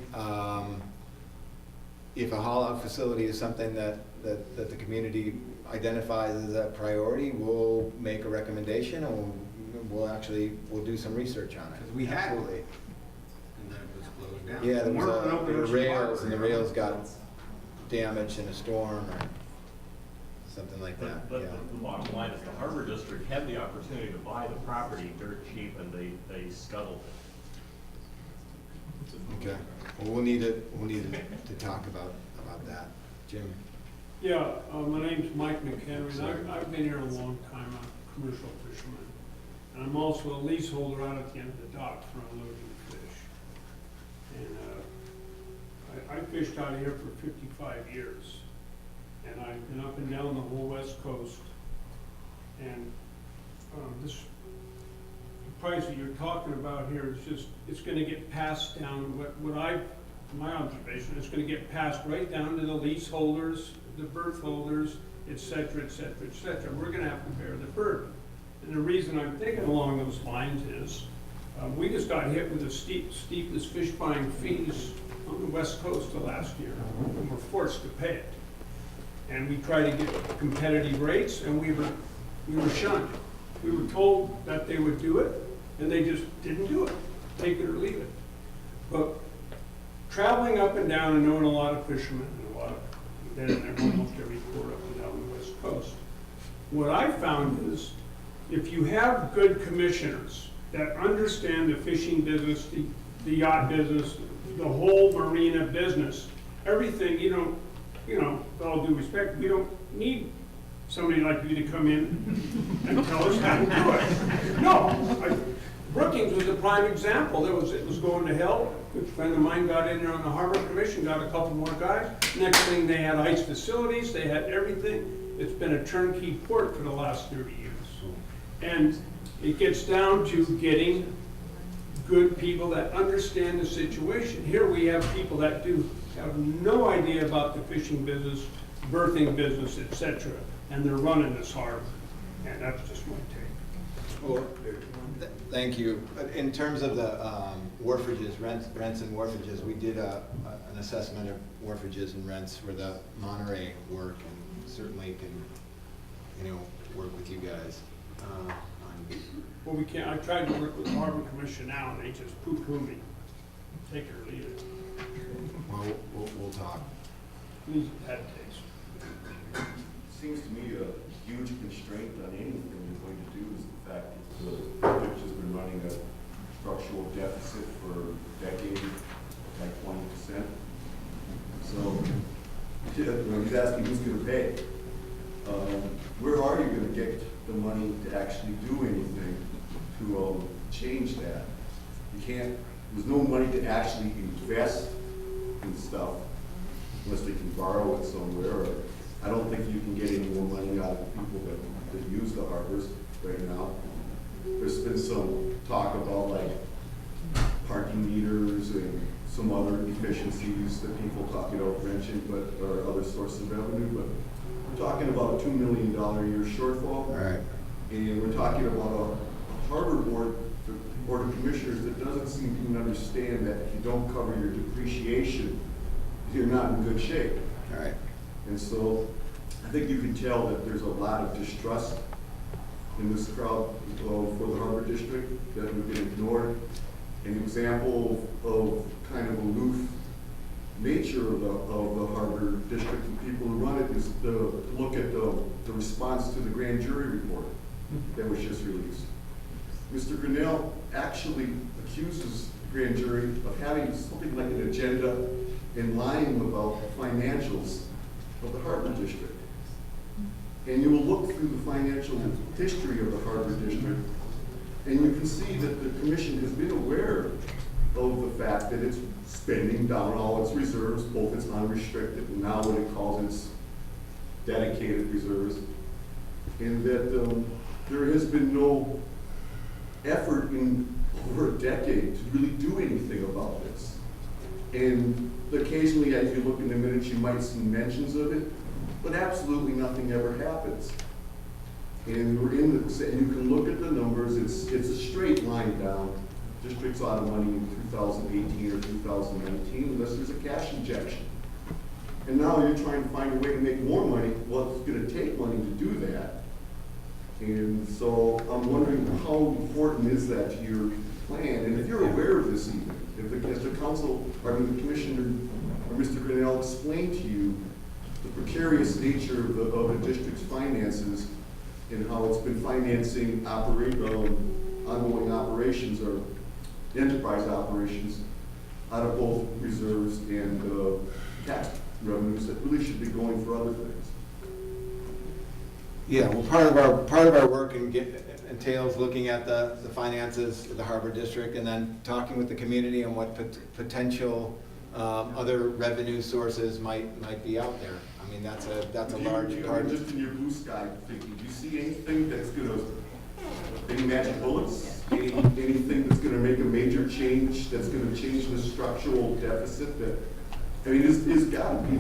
if a haul-out facility is something that the community identifies as a priority, we'll make a recommendation, and we'll do some research on it. Because we had one. Absolutely. And then it was closed down. Yeah, there We're was open there were ocean rails, harbor. and the rails got damaged in a storm or something like that, But yeah. the bottom line is the Harbor District had the opportunity to buy the property dirt cheap, and they scuttled it. Okay, well, we'll need to talk about that. Jim? Yeah, my name's Mike McHenry, and I've been here a long time, I'm a commercial fisherman. And I'm also a leaseholder out at the end of the dock for unloading fish. And I fished out here for 55 years. And I've been up and down the whole west coast. And this price that you're talking about here is just, it's gonna get passed down, my observation, it's gonna get passed right down to the leaseholders, the berth holders, et cetera, et cetera, et cetera. We're gonna have to bear the burden. And the reason I'm thinking along those lines is, we just got hit with the steepest fish buying fees on the west coast of last year, and we're forced to pay it. And we tried to get competitive rates, and we were shunned. We were told that they would do it, and they just didn't do it. Take it or leave it. But traveling up and down and knowing a lot of fishermen and a lot of, been in there almost every port up and down the west coast. What I found is, if you have good commissioners that understand the fishing business, the yacht business, the whole marina business, everything, you know, with all due respect, we don't need somebody like you to come in and tell us how to do it. No, Brookings was a prime example. It was going to hell. A good friend of mine got in there on the Harbor Commission, got a couple more guys. Next thing, they had ice facilities, they had everything. It's been a turnkey port for the last 30 years. And it gets down to getting good people that understand the situation. Here we have people that have no idea about the fishing business, berthing business, etc., and they're running this harbor. And that's just my take. Well, thank you. In terms of the wharfages, rents and wharfages, we did an assessment of wharfages and rents for the Monterey work, and certainly can, work with you guys on. Well, we can't. I tried to work with the Harbor Commission now, and they just poo-poo me. Take it or leave it. Well, we'll talk. Please, that takes. Seems to me a huge constraint on anything you're going to do is the fact that the project has been running a structural deficit for decades, like 20%. So, he's asking who's going to pay. Where are you going to get the money to actually do anything to change that? You can't, there's no money to actually invest in stuff unless they can borrow it somewhere. Or I don't think you can get any more money out of the people that use the harbors right now. There's been some talk about like parking meters and some other efficiencies that people talk about mentioned, or other sources of revenue, but we're talking about a $2 million a year shortfall. All right. And we're talking about a harbor board, the board of commissioners, that doesn't seem to even understand that if you don't cover your depreciation, you're not in good shape. All right. And so I think you can tell that there's a lot of distrust in this crowd for the harbor district that would get ignored. An example of kind of aloof nature of the harbor district and people who run it is to look at the response to the grand jury report that was just released. Mr. Grinnell actually accuses the grand jury of having something like an agenda in lying about the financials of the harbor district. And you will look through the financial history of the harbor district, and you can see that the commission has been aware of the fact that it's spending down all its reserves, both its unrestricted and now what it calls its dedicated reserves, and that there has been no effort in over a decade to really do anything about this. And occasionally, as you look in the minutes, you might see mentions of it, but absolutely nothing ever happens. And we're in the, and you can look at the numbers, it's a straight line down. District's out of money in 2018 or 2019 unless there's a cash injection. And now you're trying to find a way to make more money. Well, it's going to take money to do that. And so I'm wondering how important is that to your plan? And if you're aware of this even, if the council, or the commissioner, or Mr. Grinnell explained to you the precarious nature of the district's finances and how it's been financing ongoing operations or enterprise operations out of both reserves and tax revenues that really should be going for other things. Yeah, well, part of our work entails looking at the finances of the Harbor District and then talking with the community on what potential other revenue sources might be out there. I mean, that's a large part. Just in your blue sky thinking, do you see anything that's gonna, any magic bullets? Anything that's gonna make a major change, that's gonna change the structural deficit that, I mean, it's gotta be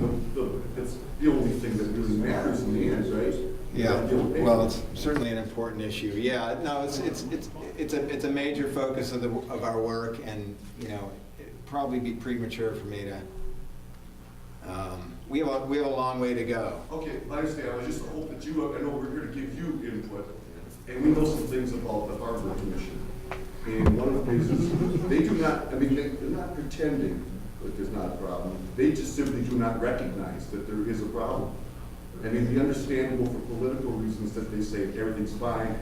that's the only thing that really matters in the end, right? Yeah, well, it's certainly an important issue. Yeah, no, it's a major focus of our work, and you know, it'd probably be premature for me to. We have a long way to go. Okay, I understand. I just hope that I know we're here to give you input, and we know some things about the Harbor Commission. And one of the things is they do not. I mean, they're not pretending that there's not a problem. They just simply do not recognize that there is a problem. I mean, it'd be understandable for political reasons that they say everything's fine,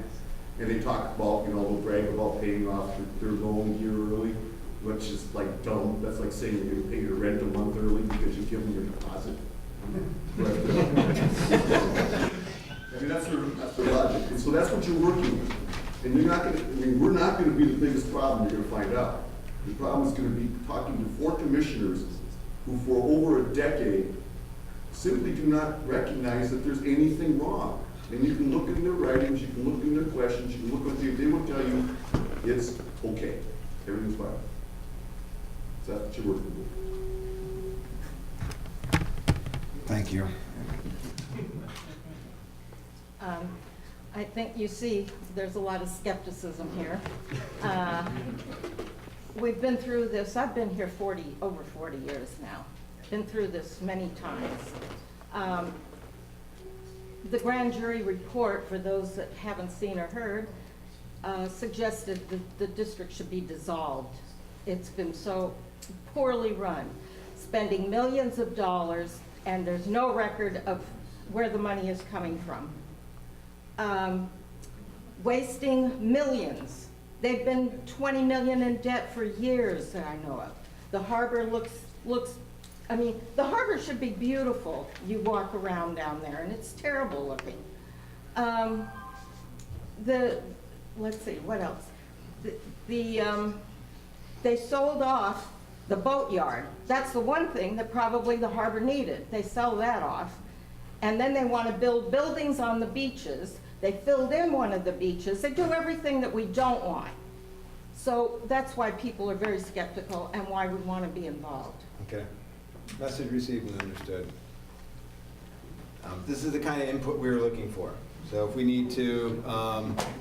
and they talk about, you know, they'll brag about paying off their loan a year early, which is like dumb. That's like saying you're going to pay your rent a month early because you give them your deposit. But, I mean, that's the logic. And so that's what you're working with. And you're not going to, I mean, we're not going to be the biggest problem you're going to find out. The problem is going to be talking to 4 commissioners who for over a decade simply do not recognize that there's anything wrong. And you can look in their writings, you can look in their questions, you can look at they will tell you it's okay. Everything's fine. So that's what you're working with. Thank you. I think you see there's a lot of skepticism here. We've been through this. I've been here over 40 years now. Been through this many times. The grand jury report, for those that haven't seen or heard, suggested that the district should be dissolved. It's been so poorly run, spending millions of dollars, and there's no record of where the money is coming from. Wasting millions. They've been 20 million in debt for years that I know of. The harbor looks, I mean, the harbor should be beautiful. You walk around down there and it's terrible looking. Let's see, what else? They sold off the boatyard. That's the one thing that probably the harbor needed. They sell that off. And then they want to build buildings on the beaches. They filled in one of the beaches. They do everything that we don't want. So that's why people are very skeptical and why we want to be involved. Okay. Message received and understood. This is the kind of input we were looking for. So if we need to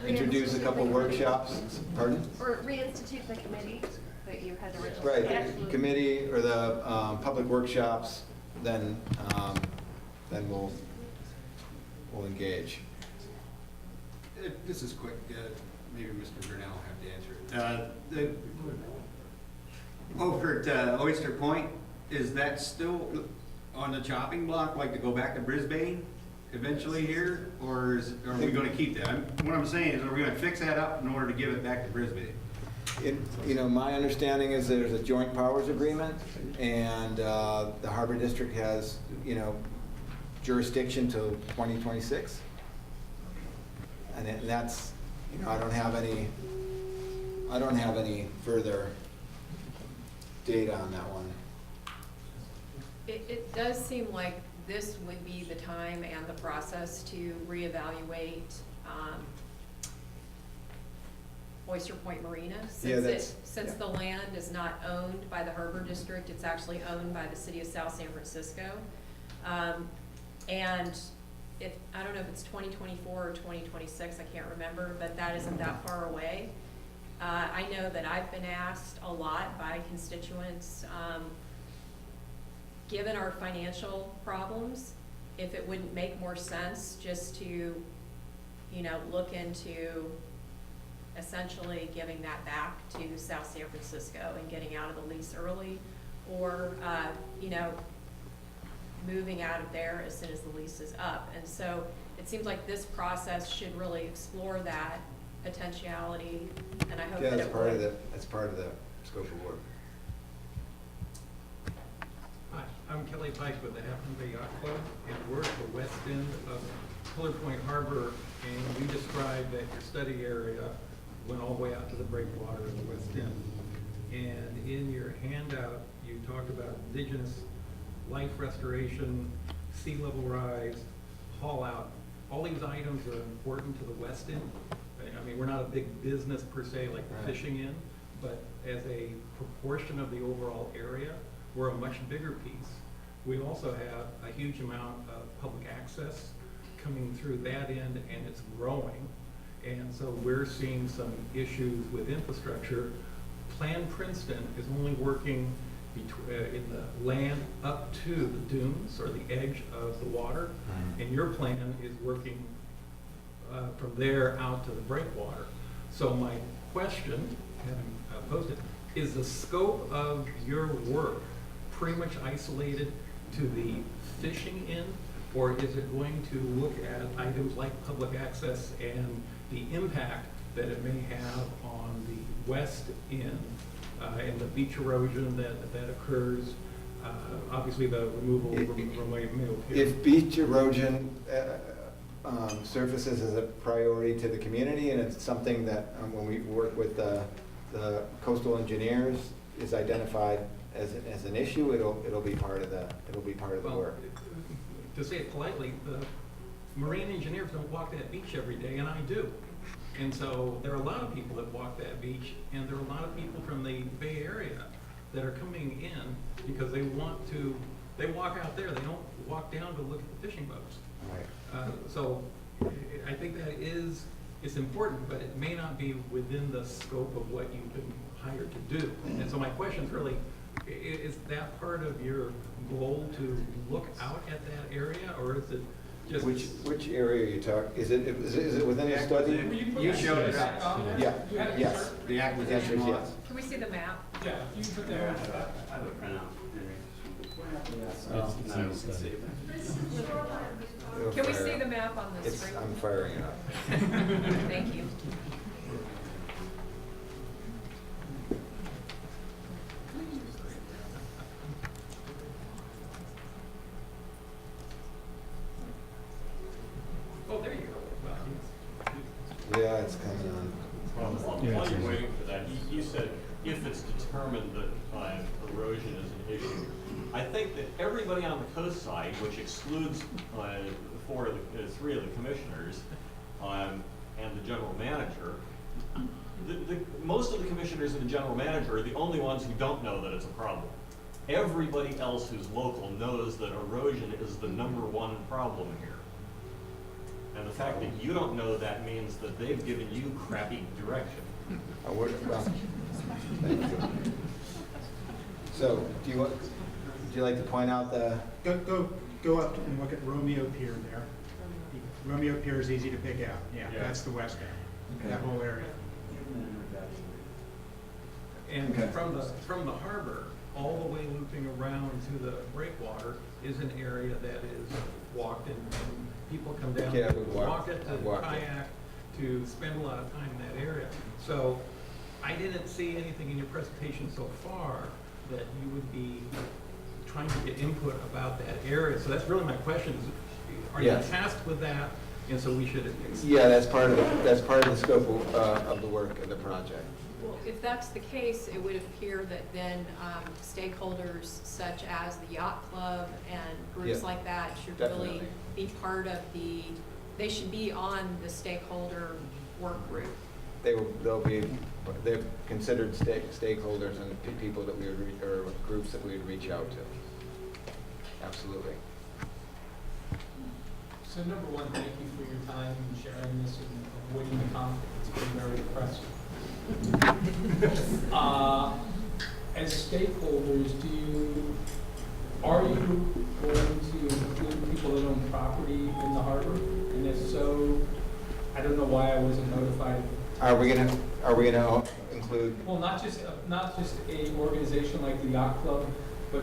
introduce a couple workshops, pardon? Or reinstitute the committee that you had originally. Right, the committee or the public workshops, then we'll engage. This is quick. Maybe Mr. Grinnell will have to answer it. Over at Oyster Point, is that still on the chopping block, like to go back to Brisbane eventually here, or are we going to keep that? What I'm saying is, are we going to fix that up in order to give it back to Brisbane? You know, my understanding is there's a joint powers agreement, and the Harbor District has, you know, jurisdiction till 2026, and that's, you know, I don't have any further data on that one. It does seem like this would be the time and the process to reevaluate Oyster Point Marina. Yeah, Since yeah. the land is not owned by the Harbor District, it's actually owned by the city of South San Francisco. And I don't know if it's 2024 or 2026, I can't remember, but that isn't that far away. I know that I've been asked a lot by constituents, given our financial problems, if it wouldn't make more sense just to, look into essentially giving that back to South San Francisco and getting out of the lease early, or, moving out of there as soon as the lease is up. And so it seems like this process should really explore that potentiality, and I hope Yeah, that that's it part of would. that's part of the scope of work. Hi, I'm Kelly Pike with the Half Moon Bay Yacht Club, and we're at the west end of Pillar Point Harbor, and you described that your study area went all the way out to the breakwater in the west end. And in your handout, you talked about indigenous life restoration, sea level rise, haul out. All these items are important to the west end. I mean, we're not a big business per se, like the fishing in, but as a proportion of the overall area, we're a much bigger piece. We also have a huge amount of public access coming through that end, and it's growing. And so we're seeing some issues with infrastructure. Plan Princeton is only working in the land up to the dunes or the edge of the water, and your plan is working from there out to the breakwater. So my question, having posed it, is the scope of your work pretty much isolated to the fishing end, or is it going to look at items like public access and the impact that it may have on the west end and the beach erosion that occurs? Obviously, the removal from Mateo Pier. If beach erosion surfaces as a priority to the community, and it's something that when we work with the coastal engineers is identified as an issue, it'll be part of the work. To say it politely, the marine engineers don't walk that beach every day, and I do. And so there are a lot of people that walk that beach, and there are a lot of people from the Bay Area that are coming in because they walk out there, they don't walk down to look at the fishing boats. Right. So I think that it's important, but it may not be within the scope of what you've been hired to do. And so my question is really, is that part of your goal to look out at that area, or is it just? Which area are you talking? Is it within the study? You showed it. Yeah. Yes. The The acquisition answer is lot. yes. Can we see the map? Yeah, you can put that on. I have a printout. Can we see the map on the screen? I'm firing it up. Thank you. Oh, there you go. Well, Yeah, it's coming on. While you're waiting for that, you said if it's determined that erosion is an issue, I think that everybody on the coast side, which excludes three of the commissioners and the general manager, most of the commissioners and the general manager are the only ones who don't know that it's a problem. Everybody else who's local knows that erosion is the #1 problem here. And the fact that you don't know that means that they've given you crappy direction. Well, thank you. So, would you like to point out the? Go up and look at Romeo Pier there. Romeo Pier is easy to pick out. Yeah, that's the west end, that whole area. And from the harbor, all the way looping around to the breakwater is an area that is walked and people come down, Yeah, to we walk it, to walk it. kayak, to spend a lot of time in that area. So I didn't see anything in your presentation so far that you would be trying to get input about that area. So that's really my question, is are you Yes. tasked with that? And so we should. Yeah, that's part of the scope of the work of the project. Well, if that's the case, it would appear that then stakeholders such as the yacht club and groups Yeah, like that should definitely. really be part of they should be on the stakeholder work group. they're considered stakeholders and people that we would, or groups that we would reach out to. Absolutely. So number one, thank you for your time and sharing this and avoiding the conflict. It's been very depressing. As stakeholders, are you going to include people that own property in the harbor? And if so, I don't know why I wasn't notified. Are we gonna include? Well, not just a organization like the Yacht Club, but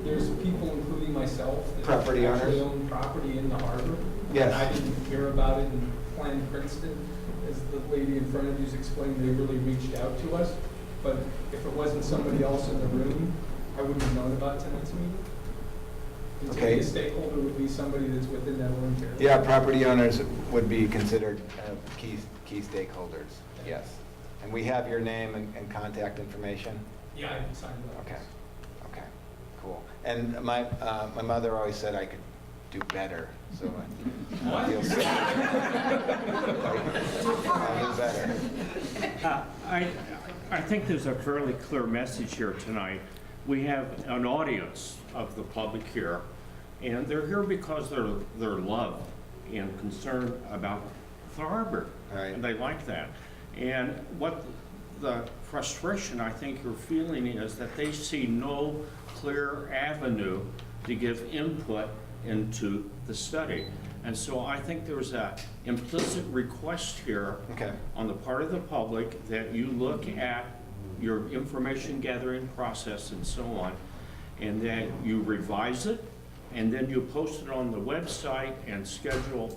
there's people, including myself, that Property actually owners? own property in the harbor. Yes. And I didn't hear about it in Plan Princeton. As the lady in front of you's explained, they really reached out to us. But if it wasn't somebody else in the room, I wouldn't have known about tonight's meeting. And to Okay. be a stakeholder would be somebody that's within that own territory. Yeah, property owners would be considered key stakeholders, yes. And we have your name and contact information? Yeah, I signed up. Okay, okay, cool. And my mother always said I could do better, so I feel sorry. I'll do better. I think there's a fairly clear message here tonight. We have an audience of the public here, and they're here because they're loved and concerned about the harbor. Right. And they like that. And what the frustration I think you're feeling is that they see no clear avenue to give input into the study. And so I think there's an implicit request here on the part of the public that you look at your information gathering process and so on, and that you revise it, and then you post it on the website and schedule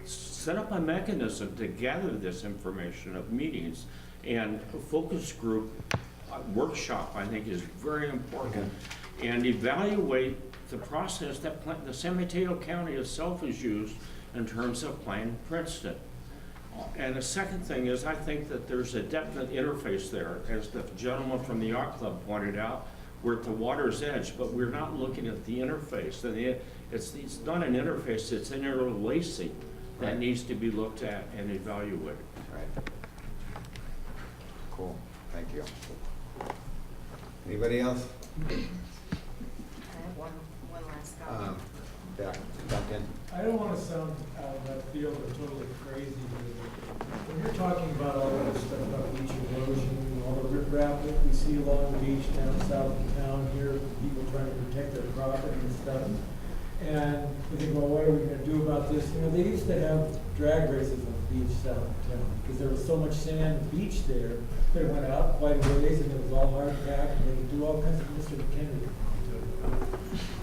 set up a mechanism to gather this information of meetings. And a focus group workshop, I think, is very important. And evaluate the process that the San Mateo County itself has used in terms of Plan Princeton. And the second thing is, I think that there's a definite interface there, as the gentleman from the Yacht Club pointed out. We're at the water's edge, but we're not looking at the interface. And it's not an interface, it's an interlacing that needs to be looked at and evaluated. Right. Cool, thank you. Anybody else? I have one last comment. Duncan? I don't want to sound out of that field or totally crazy, but when you're talking about all that stuff about beach erosion, all the riprap that we see along the beach down south of town here, people trying to protect their property and stuff, and we think, well, what are we going to do about this? You know, they used to have drag races on the beach south of town because there was so much sand beach there that it went out quite a ways and it was all hard packed and they could do all kinds of Mr. McHenry to it.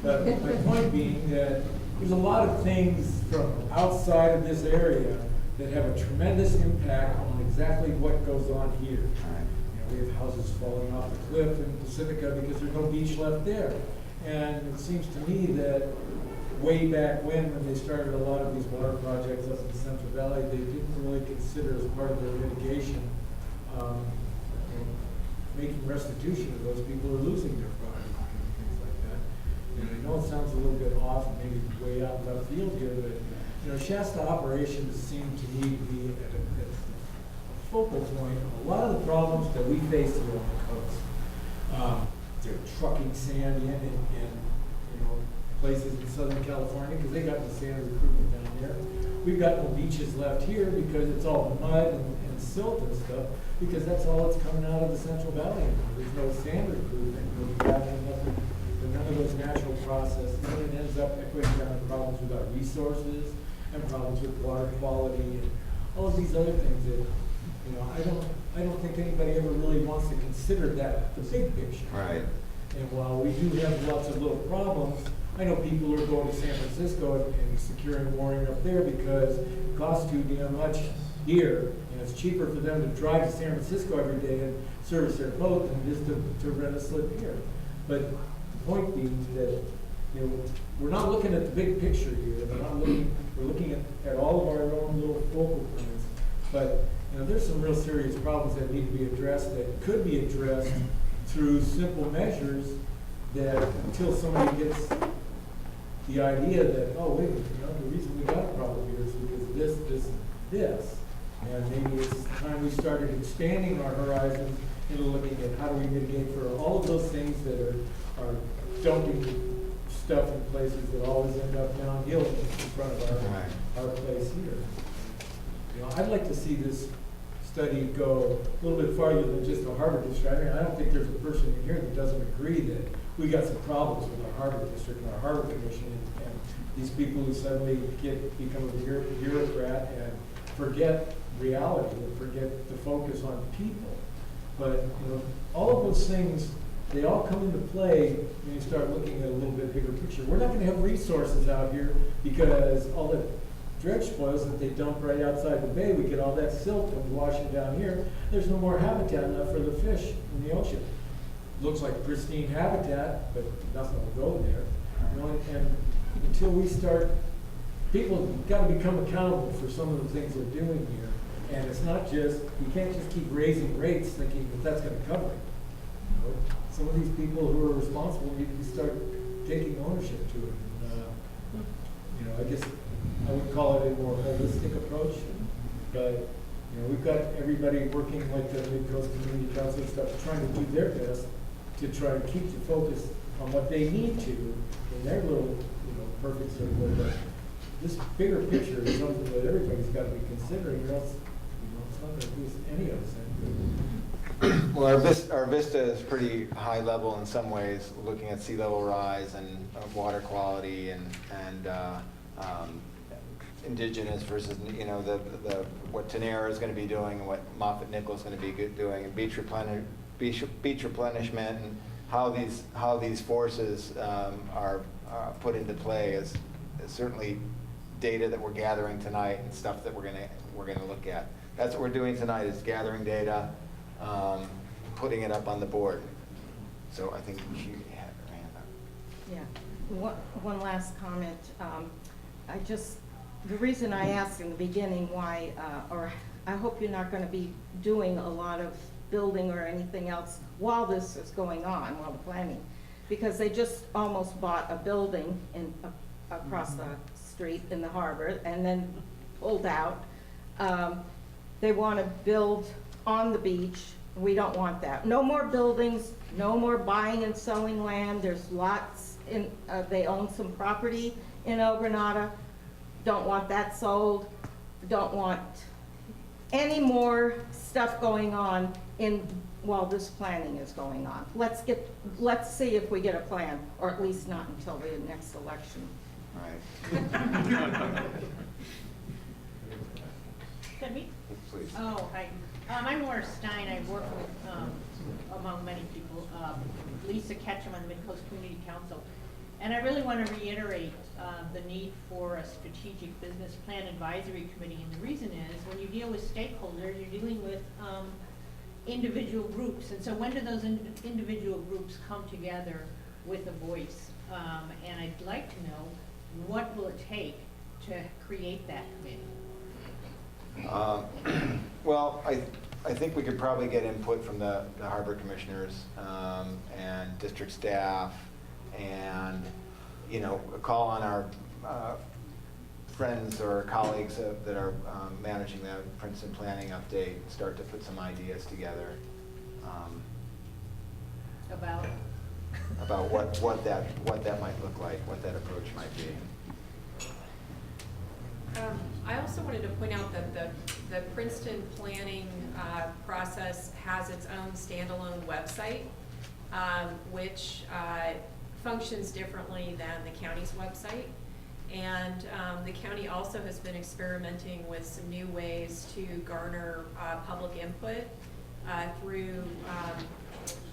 But my point being that there's a lot of things from outside of this area that have a tremendous impact on exactly what goes on here. You know, we have houses falling off the cliff in Pacifica because there's no beach left there. And it seems to me that way back when they started a lot of these water projects up in the Central Valley, they didn't really consider as part of their mitigation, making restitution to those people who are losing their property and things like that. And I know it sounds a little bit off and maybe way out of left field here, but you know, Shasta operations seem to me to be at a focal point of a lot of the problems that we face here on the coast. They're trucking sand in you know, places in Southern California because they got the sand recruitment down there. We've got no beaches left here because it's all mud and silt and stuff, because that's all that's coming out of the Central Valley. There's no sand recruitment, no gathering, nothing, none of those natural processes, and it ends up equating down to problems with our resources and problems with water quality and all of these other things that, you know, I don't think anybody ever really wants to consider that, the big picture. Right. And while we do have lots of little problems, I know people are going to San Francisco and securing mooring up there because it costs too damn much here, and it's cheaper for them to drive to San Francisco every day and service their boat than it is to rent a slip here. But the point being that, you know, we're not looking at the big picture here. We're looking at all of our own little focal points. But you know, there's some real serious problems that need to be addressed that could be addressed through simple measures that until somebody gets the idea that, oh, wait a minute, you know, the reason we got a problem here is because of this, And maybe it's time we started expanding our horizons and looking at how do we mitigate for all of those things that are dumping stuff in places that always end up downhill in front of our place here. You know, I'd like to see this study go a little bit farther than just the harbor district. I mean, I don't think there's a person in here that doesn't agree that we got some problems with our harbor district and our harbor commission and these people who suddenly become a bureaucrat and forget reality and forget to focus on people. But you know, all of those things, they all come into play when you start looking at a little bit bigger picture. We're not going to have resources out here because all the dredge spoils that they dump right outside the bay, we get all that silt comes washing down here. There's no more habitat left for the fish in the ocean. Looks like pristine habitat, but nothing will go there. You know, and until we start, people got to become accountable for some of the things they're doing here. And it's not just, you can't just keep raising rates thinking that that's going to cover it. You know, some of these people who are responsible need to start taking ownership to it. And, you know, I guess I would call it a more holistic approach. But you know, we've got everybody working like the Mid-Coast Community Council and stuff, trying to do their best to try to keep the focus on what they need to in their little, perfect circle. But this bigger picture is something that everybody's got to be considering, or else, it's not going to do us any of us any good. Well, our vista is pretty high level in some ways, looking at sea level rise and water quality and indigenous versus what Tenera is going to be doing and what Moffett Nichols is going to be doing, and beach replenishment, and how these forces are put into play is certainly data that we're gathering tonight and stuff that we're going to look at. That's what we're doing tonight, is gathering data, putting it up on the board. So I think she had her hand up. Yeah. One last comment. The reason I asked in the beginning why, or I hope you're not going to be doing a lot of building or anything else while this is going on, while the planning, because they just almost bought a building across the street in the harbor and then pulled out. They want to build on the beach. We don't want that. No more buildings, no more buying and selling land. There's lots they own some property in El Granada. Don't want that sold. Don't want any more stuff going on while this planning is going on. Let's see if we get a plan, or at least not until the next election. Right. Can me? Please. Oh, hi. I'm Laura Stein. I work with, among many people, Lisa Ketchum on the Mid-Coast Community Council. And I really want to reiterate the need for a strategic business plan advisory committee. And the reason is, when you deal with stakeholders, you're dealing with individual groups. And so when do those individual groups come together with a voice? And I'd like to know, what will it take to create that committee? Well, I think we could probably get input from the harbor commissioners and district staff, and call on our friends or colleagues that are managing the Princeton Planning Update, start to put some ideas together about what that might look like, what that approach might be. I also wanted to point out that the Princeton planning process has its own standalone website, which functions differently than the county's website. And the county also has been experimenting with some new ways to garner public input through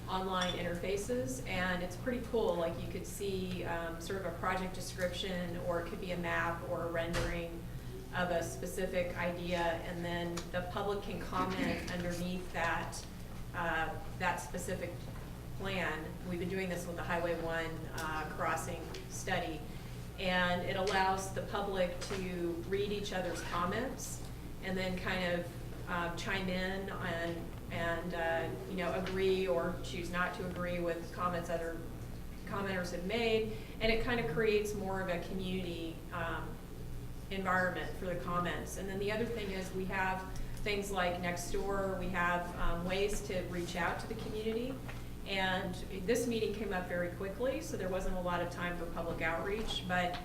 online interfaces, and it's pretty cool. Like, you could see sort of a project description, or it could be a map or a rendering of a specific idea, and then the public can comment underneath that specific plan. We've been doing this with the Highway 1 crossing study, and it allows the public to read each other's comments and then kind of chime in and agree or choose not to agree with comments other commenters have made, and it kind of creates more of a community environment for the comments. And then the other thing is, we have things like next door, we have ways to reach out to the community. And this meeting came up very quickly, so there wasn't a lot of time for public outreach, but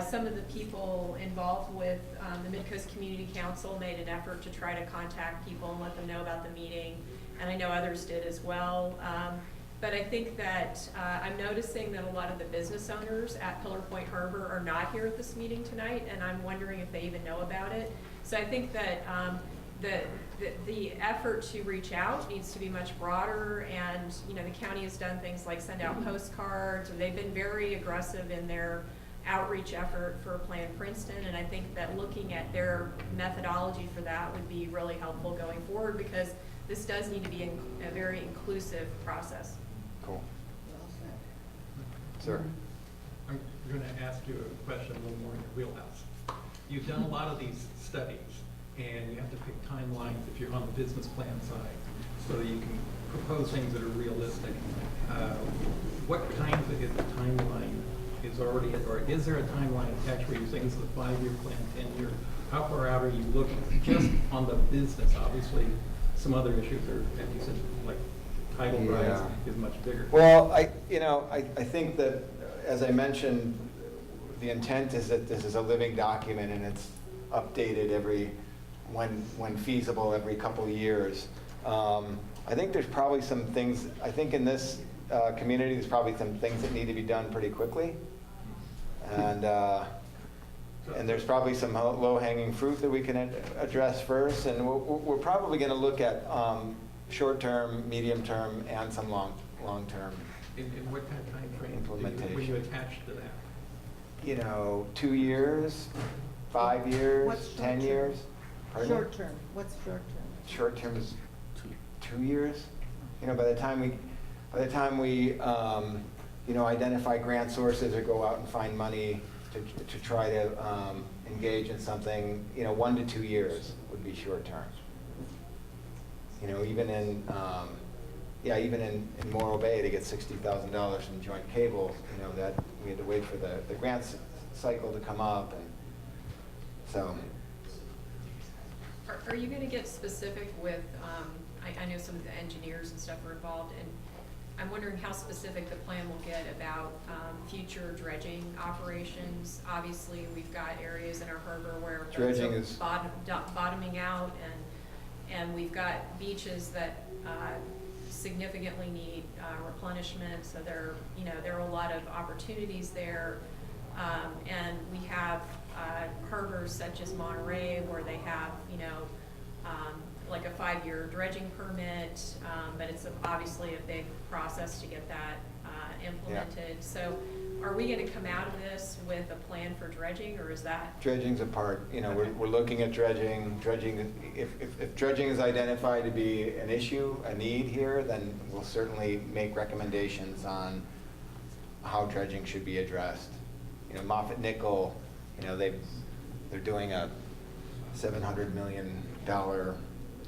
some of the people involved with the Mid-Coast Community Council made an effort to try to contact people and let them know about the meeting, and I know others did as well. But I think that I'm noticing that a lot of the business owners at Pillar Point Harbor are not here at this meeting tonight, and I'm wondering if they even know about it. So I think that the effort to reach out needs to be much broader, and you know, the county has done things like send out postcards, or they've been very aggressive in their outreach effort for Plan Princeton, and I think that looking at their methodology for that would be really helpful going forward, because this does need to be a very inclusive process. Cool. Sir. I'm going to ask you a question a little more in your wheelhouse. You've done a lot of these studies, and you have to pick timelines if you're on the business plan side, so that you can propose things that are realistic. What kind of a timeline is already, or is there a timeline attached where you're saying this is a 5-year plan, 10-year? How far out are you looking? Just on the business, obviously, some other issues are, as you said, like title rights is much bigger. Well, I think that, as I mentioned, the intent is that this is a living document and it's updated when feasible, every couple of years. I think there's probably some things, I think in this community, there's probably some things that need to be done pretty quickly. And there's probably some low-hanging fruit that we can address first. And we're probably going to look at short-term, medium-term, and some long-term In what kind of time frame implementation. were you attached to that? You know, 2 years, 5 years, What's 10 years. Pardon? Short term, what's short term? Short term is 2 years. You know, by the time we you know, identify grant sources or go out and find money to try to engage in something, you know, 1 to 2 years would be short term. You know, even in Morro Bay to get $60,000 from joint cable, you know, that we had to wait for the grant cycle to come up, and so. Are you going to get specific with, I know some of the engineers and stuff are involved, and I'm wondering how specific the plan will get about future dredging operations. Obviously, we've got areas in our harbor where Dredging is bottoming out, and we've got beaches that significantly need replenishment. So there are a lot of opportunities there, and we have harbors such as Monterey where they have like a 5-year dredging permit, but it's obviously a big process to get that implemented. Yeah. So are we going to come out of this with a plan for dredging, or is that? Dredging's a part, you know, we're looking at dredging. If dredging is identified to be an issue, a need here, then we'll certainly make recommendations on how dredging should be addressed. You know, Moffett Nickel, you know, they're doing a $700 million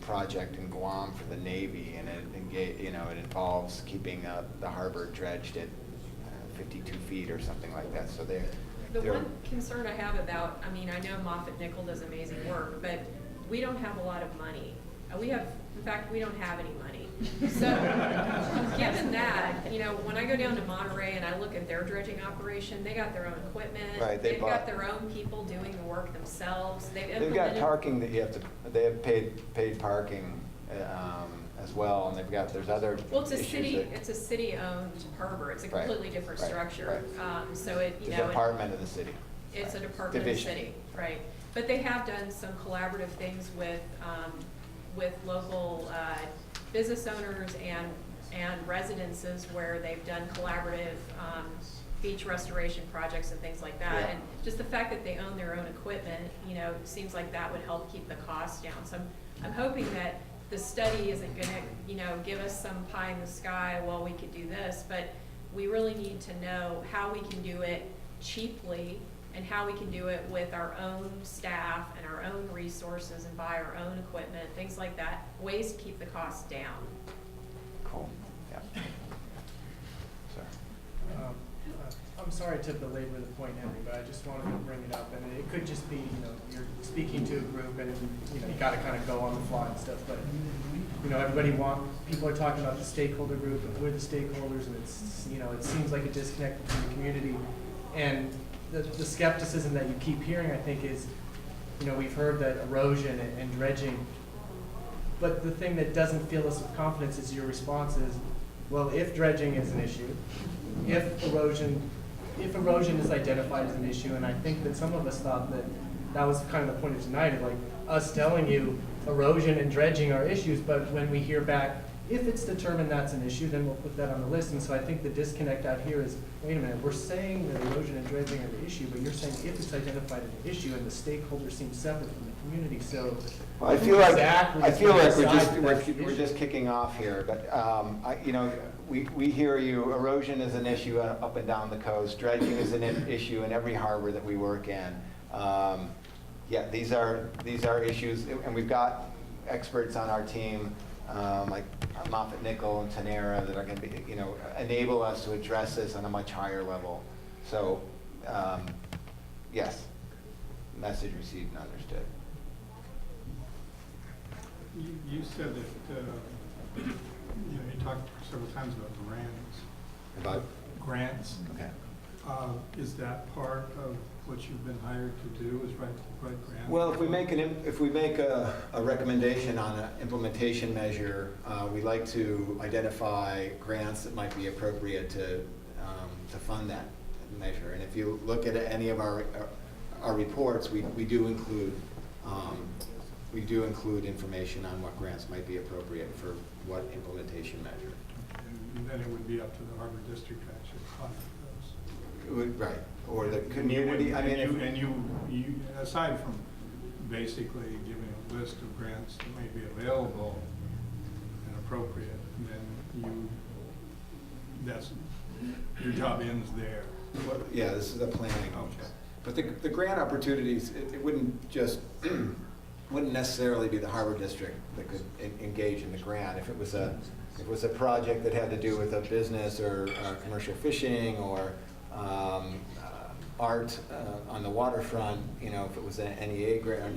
project in Guam for the Navy, and it involves keeping the harbor dredged at 52 feet or something like that. So The one concern I have about, I mean, I know Moffett Nickel does amazing work, but we don't have a lot of money. In fact, we don't have any money. So, given that, you know, when I go down to Monterey and I look at their dredging operation, they got their own equipment. Right, they've got their own people doing the work themselves. They've got parking that they have paid parking as well, and there's other Well, it's a city-owned harbor. It's a completely different structure. Right. So it's a department of the city. It's a department of the city, right? But they have done some collaborative things with local business owners and residences where they've done collaborative beach restoration projects and things like that. Yeah. And just the fact that they own their own equipment, you know, seems like that would help keep the costs down. So I'm hoping that the study isn't going to, you know, give us some pie in the sky, well, we could do this, but we really need to know how we can do it cheaply and how we can do it with our own staff and our own resources and buy our own equipment, things like that, ways to keep the costs down. Cool. Yeah. Sir. I'm sorry to belabor the point, Henry, but I just wanted to bring it up, and it could just be, you're speaking to a group, and, you gotta kind of go on the fly and stuff, but, people are talking about the stakeholder group, and we're the stakeholders, and it's, it seems like a disconnect between the community, and the skepticism that you keep hearing, I think, is, we've heard that erosion and dredging, but the thing that doesn't fill us with confidence is your response is, well, if dredging is an issue, if erosion is identified as an issue, and I think that some of us thought that was kind of the point of tonight, of like us telling you erosion and dredging are issues, but when we hear back, if it's determined that's an issue, then we'll put that on the list. And so I think the disconnect out here is, wait a minute, we're saying that erosion and dredging are the issue, but you're saying if it's identified as an issue, and the stakeholders seem separate from the community, so. Well, I feel like exactly we're just kicking off here, but we hear you. Erosion is an issue up and down the coast. Dredging is an issue in every harbor that we work in. Yeah, these are issues, and we've got experts on our team like Moffett Nickel and Tenera that are going to be enable us to address this on a much higher level. So yes, message received and understood. You said that, you talked several times about grants. About? Grants. Okay. Is that part of what you've been hired to do, is write grants? Well, if we make a recommendation on an implementation measure, we like to identify grants that might be appropriate to fund that measure. And if you look at any of our reports, we do include information on what grants might be appropriate for what implementation measure. And then it would be up to the Harbor District to actually fund those. It would, right, or the community. You, aside from basically giving a list of grants that may be available and appropriate, then your job ends there. Well, yeah, this is the planning. Okay. But the grant opportunities, it wouldn't just wouldn't necessarily be the Harbor District that could engage in the grant. If it was a project that had to do with a business or commercial fishing or art on the waterfront, if it was an NEA grant,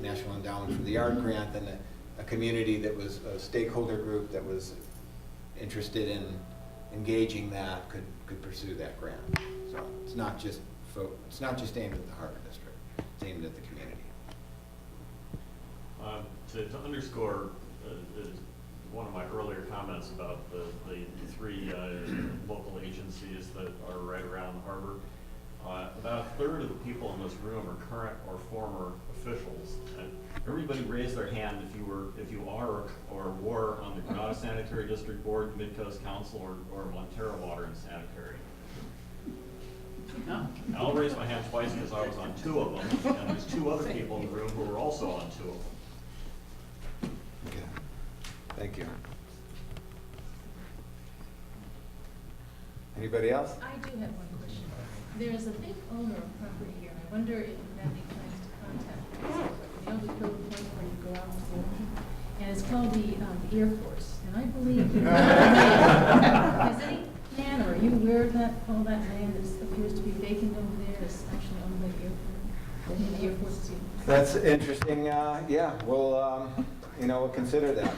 National Endowment for the Art grant, then a community that was a stakeholder group that was interested in engaging that could pursue that grant. So it's not just aimed at the Harbor District. It's aimed at the community. To underscore one of my earlier comments about the three local agencies that are right around the harbor, about a third of the people in this room are current or former officials. And everybody raised their hand if you are or were on the Granada Sanitary District Board, Mid-Coast Council, or Montero Water and Sanitary. No. I'll raise my hand twice because I was on two of them, and there's two other people in the room who were also on two of them. Okay. Thank you. Anybody else? I do have one question. There is a big owner of property here. I wonder if you have any plans to contact them. You know the Pillar Point where you go out to the ocean? And it's called the Air Force. And I believe has any man, or are you aware of that, all that land that appears to be vacant over there is actually owned by the Air Force? That's interesting. Yeah, we'll consider that.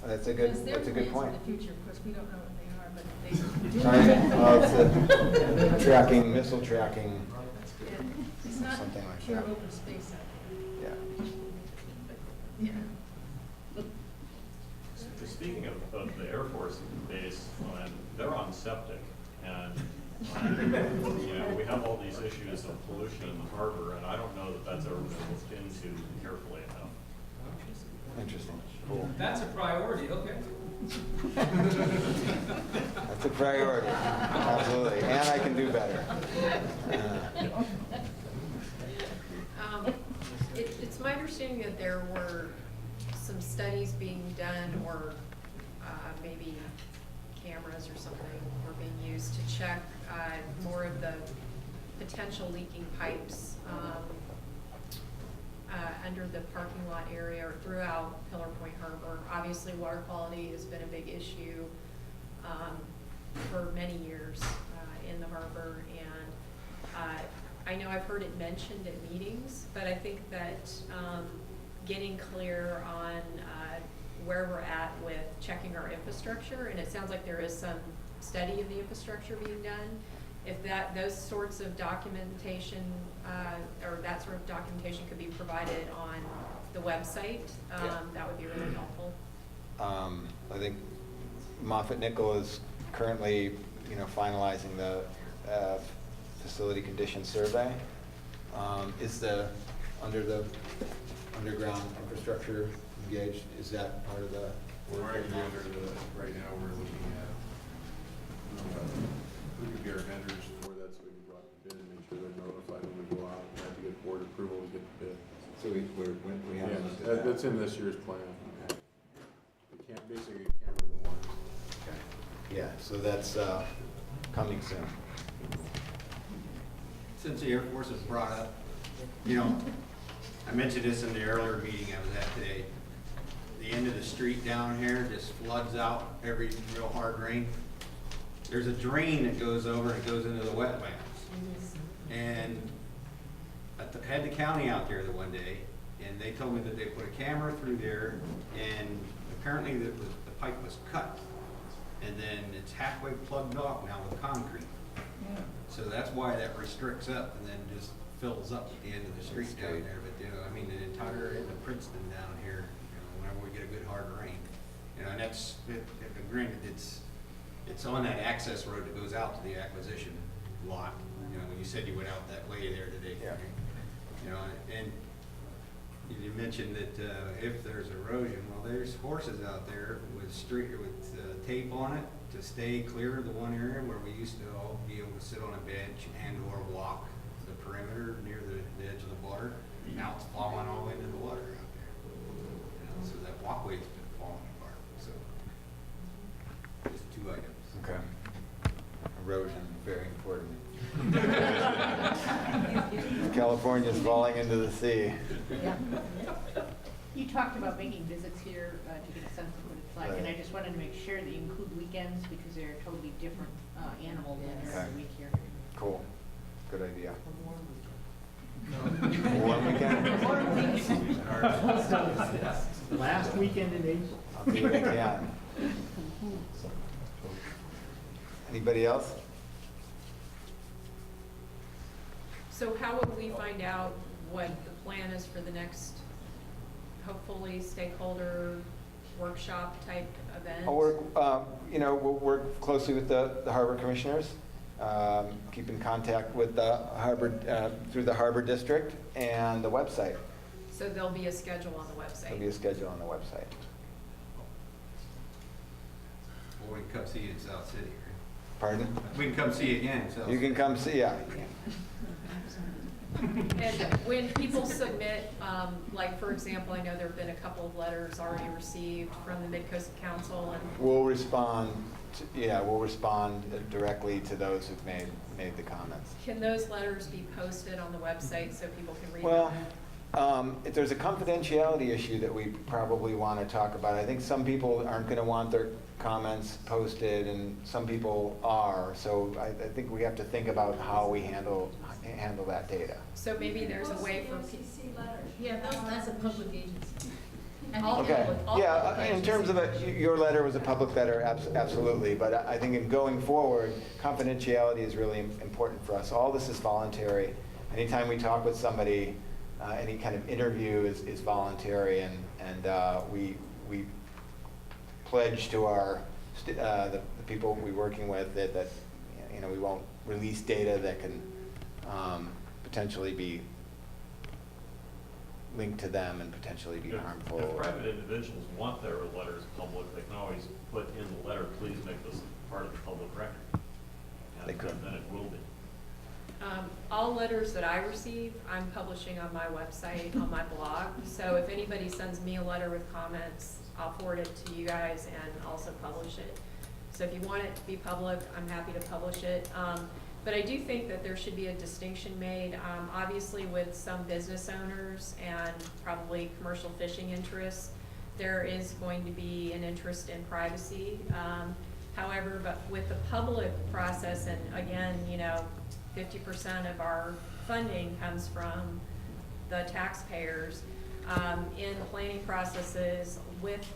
That's a good point. In the future, of course, we don't know what they are, but they do. It's tracking, missile tracking. It's not something like pure that. open space out there. Yeah. Yeah. So speaking of the Air Force base, they're on septic, and we have all these issues of pollution in the harbor, and I don't know that that's ever been looked into carefully enough. Interesting. Cool. That's a priority, okay. That's a priority. Absolutely. And I can do better. It's my understanding that there were some studies being done, or maybe cameras or something were being used to check more of the potential leaking pipes under the parking lot area or throughout Pillar Point Harbor. Obviously, water quality has been a big issue for many years in the harbor. harbor, and I know I've heard it mentioned at meetings, but I think that getting clear on where we're at with checking our infrastructure, and it sounds like there is some study of the infrastructure being done. If those sorts of documentation, or that sort of documentation could be provided on the website, that would be really helpful. I think Moffett Nickel is currently, finalizing the facility condition survey. Is under the underground infrastructure engaged? Is that part of the work? Right now, we're looking at who could be our vendors for that, so we can go out to bid and make sure they're notified when we go out. We have to get board approval to get the bid. So we haven't looked at that. That's in this year's plan. We can't basically camera the ones. Okay. Yeah, so that's coming soon. Since the Air Force is brought up, I mentioned this in the earlier meeting I was at today. The end of the street down here just floods out every real hard rain. There's a drain that goes over and it goes into the wetlands. And I had the county out there the one day, and they told me that they put a camera through there, and apparently the pipe was cut. And then it's halfway plugged off now with concrete. So that's why that restricts up and then just fills up at the end of the street down there. But, the entire end of Princeton down here, whenever we get a good hard rain, and that's, granted, it's on that access road that goes out to the acquisition lot. When you said you went out that way there today. Yeah. And you mentioned that if there's erosion, well, there's horses out there with tape on it to stay clear of the one area where we used to all be able to sit on a bench and or walk the perimeter near the edge of the water. Now it's falling all into the water out there. So that walkway's been falling apart. So just 2 items. Okay. Erosion, very important. California's falling into the sea. Yeah. You talked about making visits here to get a sense of what it's like, and I just wanted to make sure that you include weekends because they're a totally different animal than every week here. Cool. Good idea. Warm weekend? Warm weekend. Last weekend in April. I'll do what I can. Anybody else? So how would we find out what the plan is for the next, hopefully, stakeholder workshop type event? We'll work closely with the harbor commissioners, keep in contact with the harbor, through the harbor district and the website. So there'll be a schedule on the website? There'll be a schedule on the website. Or we can come see you in South City. Pardon? We can come see you again in South City. You can come see, yeah. And when people submit, for example, I know there have been a couple of letters already received from the Mid-Coast Council, and We'll respond directly to those who've made the comments. can those letters be posted on the website so people can read Well, them? if there's a confidentiality issue that we probably want to talk about, I think some people aren't going to want their comments posted and some people are. So I think we have to think about how we handle that data. So maybe there's a way for people. Yeah, that's a public agency. Okay, yeah, in terms of your letter was a public letter, absolutely, but I think in going forward, confidentiality is really important for us. All this is voluntary. Anytime we talk with somebody, any kind of interview is voluntary, and we pledge to the people we're working with that we won't release data that can potentially be linked to them and potentially be harmful. If private individuals want their letters public, they can always put in the letter, please make this part of the public record. They could. And then it will be. All letters that I receive, I'm publishing on my website, on my blog. So if anybody sends me a letter with comments, I'll forward it to you guys and also publish it. So if you want it to be public, I'm happy to publish it. But I do think that there should be a distinction made, obviously with some business owners and probably commercial fishing interests, there is going to be an interest in privacy. However, but with the public process, and again, 50% of our funding comes from the taxpayers, in planning processes with,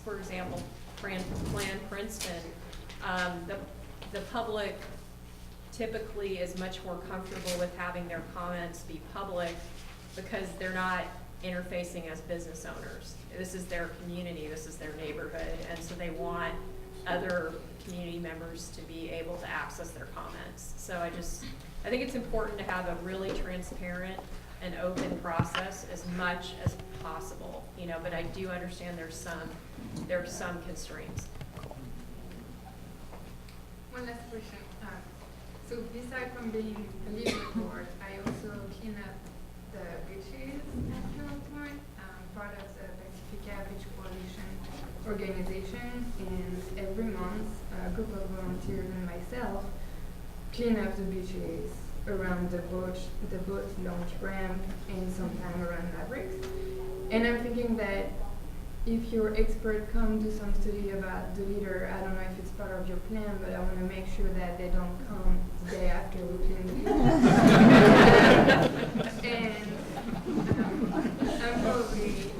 for example, Plan Princeton, the public typically is much more comfortable with having their comments be public because they're not interfacing as business owners. This is their community, this is their neighborhood, and so they want other community members to be able to access their comments. So I think it's important to have a really transparent and open process as much as possible, but I do understand there are some constraints. One last question. So besides from being a leader board, I also clean up the beaches at Pillow Point, part of the Pacifica Beach Coalition organization, and every month a group of volunteers and myself clean up the beaches around the boat launch ramp and sometime around Mavericks. And I'm thinking that if your expert come do some study about the leader, I don't know if it's part of your plan, but I want to make sure that they don't come the day after we clean the beach. And I'm probably,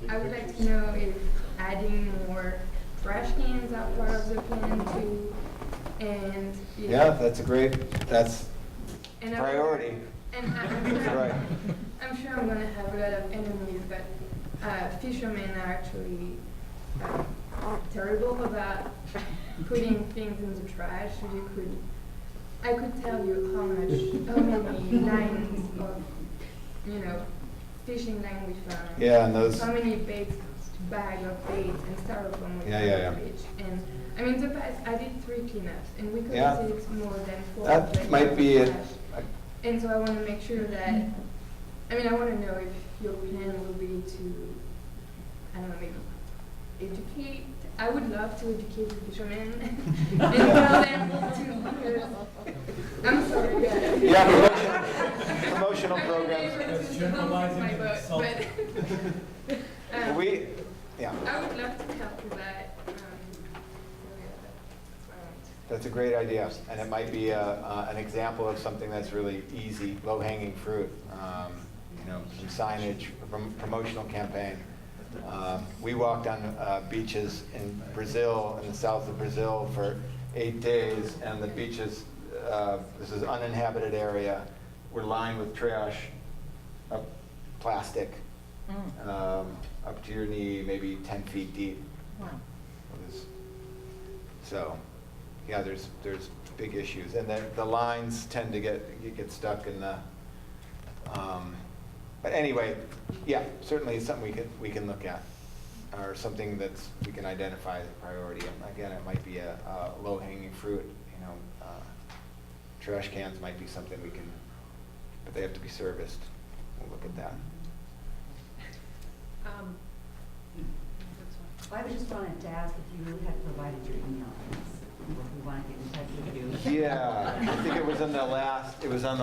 I would like to know if adding more trash cans are part of the plan too. And Yeah, that's priority. And That's right. I'm sure I'm going to have a lot of enemies, but fishermen are actually terrible about putting things in the trash. I could tell you how many lines of, fishing line we found. Yeah, and those. How many bags of bait and styrofoam we found on the beach. And I mean, the past, I did 3 cleanups, and we could have saved more than 4. That might be it. And so I want to make sure that, I want to know if your plan will be to, I don't know, maybe educate. I would love to educate the fishermen and tell them to, because, I'm sorry. Yeah, promotional programs. Generalizing my boat, but I would love to help with that. That's a great idea, and it might be an example of something that's really easy, low-hanging fruit. Some signage, promotional campaign. We walked on beaches in Brazil, in the south of Brazil, for 8 days, and the beaches, this is uninhabited area, were lined with trash, plastic, up to your knee, maybe 10 feet deep. Wow. So, yeah, there's big issues, and the lines tend to get stuck in the. But anyway, yeah, certainly it's something we can look at, or something that's we can identify as a priority. And again, it might be a low-hanging fruit. Trash cans might be something we can, but they have to be serviced. We'll look at that. I just wanted to ask if you really had provided your email address, if we want to get in touch with you. Yeah, I think it was on the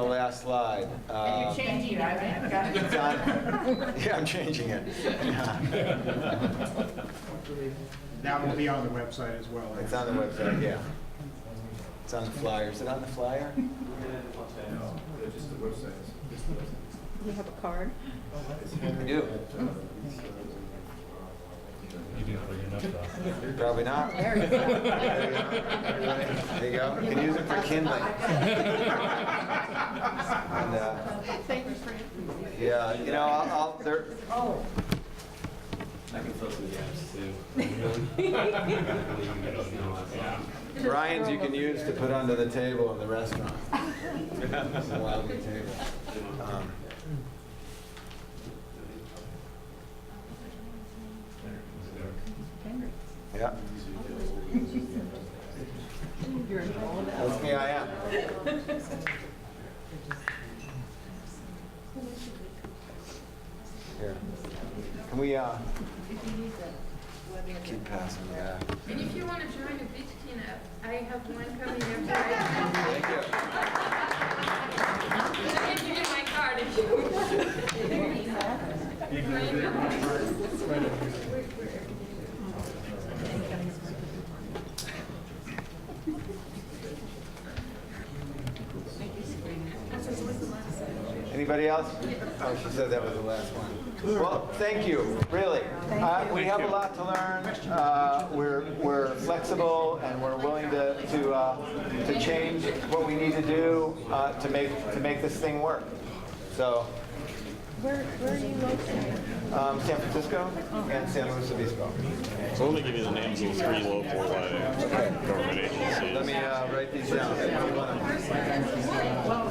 last slide. And you're changing it, right? It's on, yeah, I'm changing it. That will be on the website as well. It's on the website, yeah. It's on the flyer. Is it on the flyer? No, just the website. You have a card? I do. You didn't bring enough though. Probably not. There you go. There you go. You can use it for kindling. And, Thank you for yeah, I'll there. Oh. I can throw some gaps too. Brian's you can use to put onto the table in the restaurant. It's a lovely table. Yeah. That's me, I am. Here. Can we keep passing that? And if you want to join the beach cleanup, I have one coming up Thank you. I can give you my card if you Anybody else? Oh, she said that was the last one. Well, thank you, really. We have a lot to learn. We're flexible and we're willing to change what we need to do to make this thing work. So. Where are you located? San Francisco and San Luis Obispo. So let me give you the names of the 3 local government agencies. Let me write these down. Well,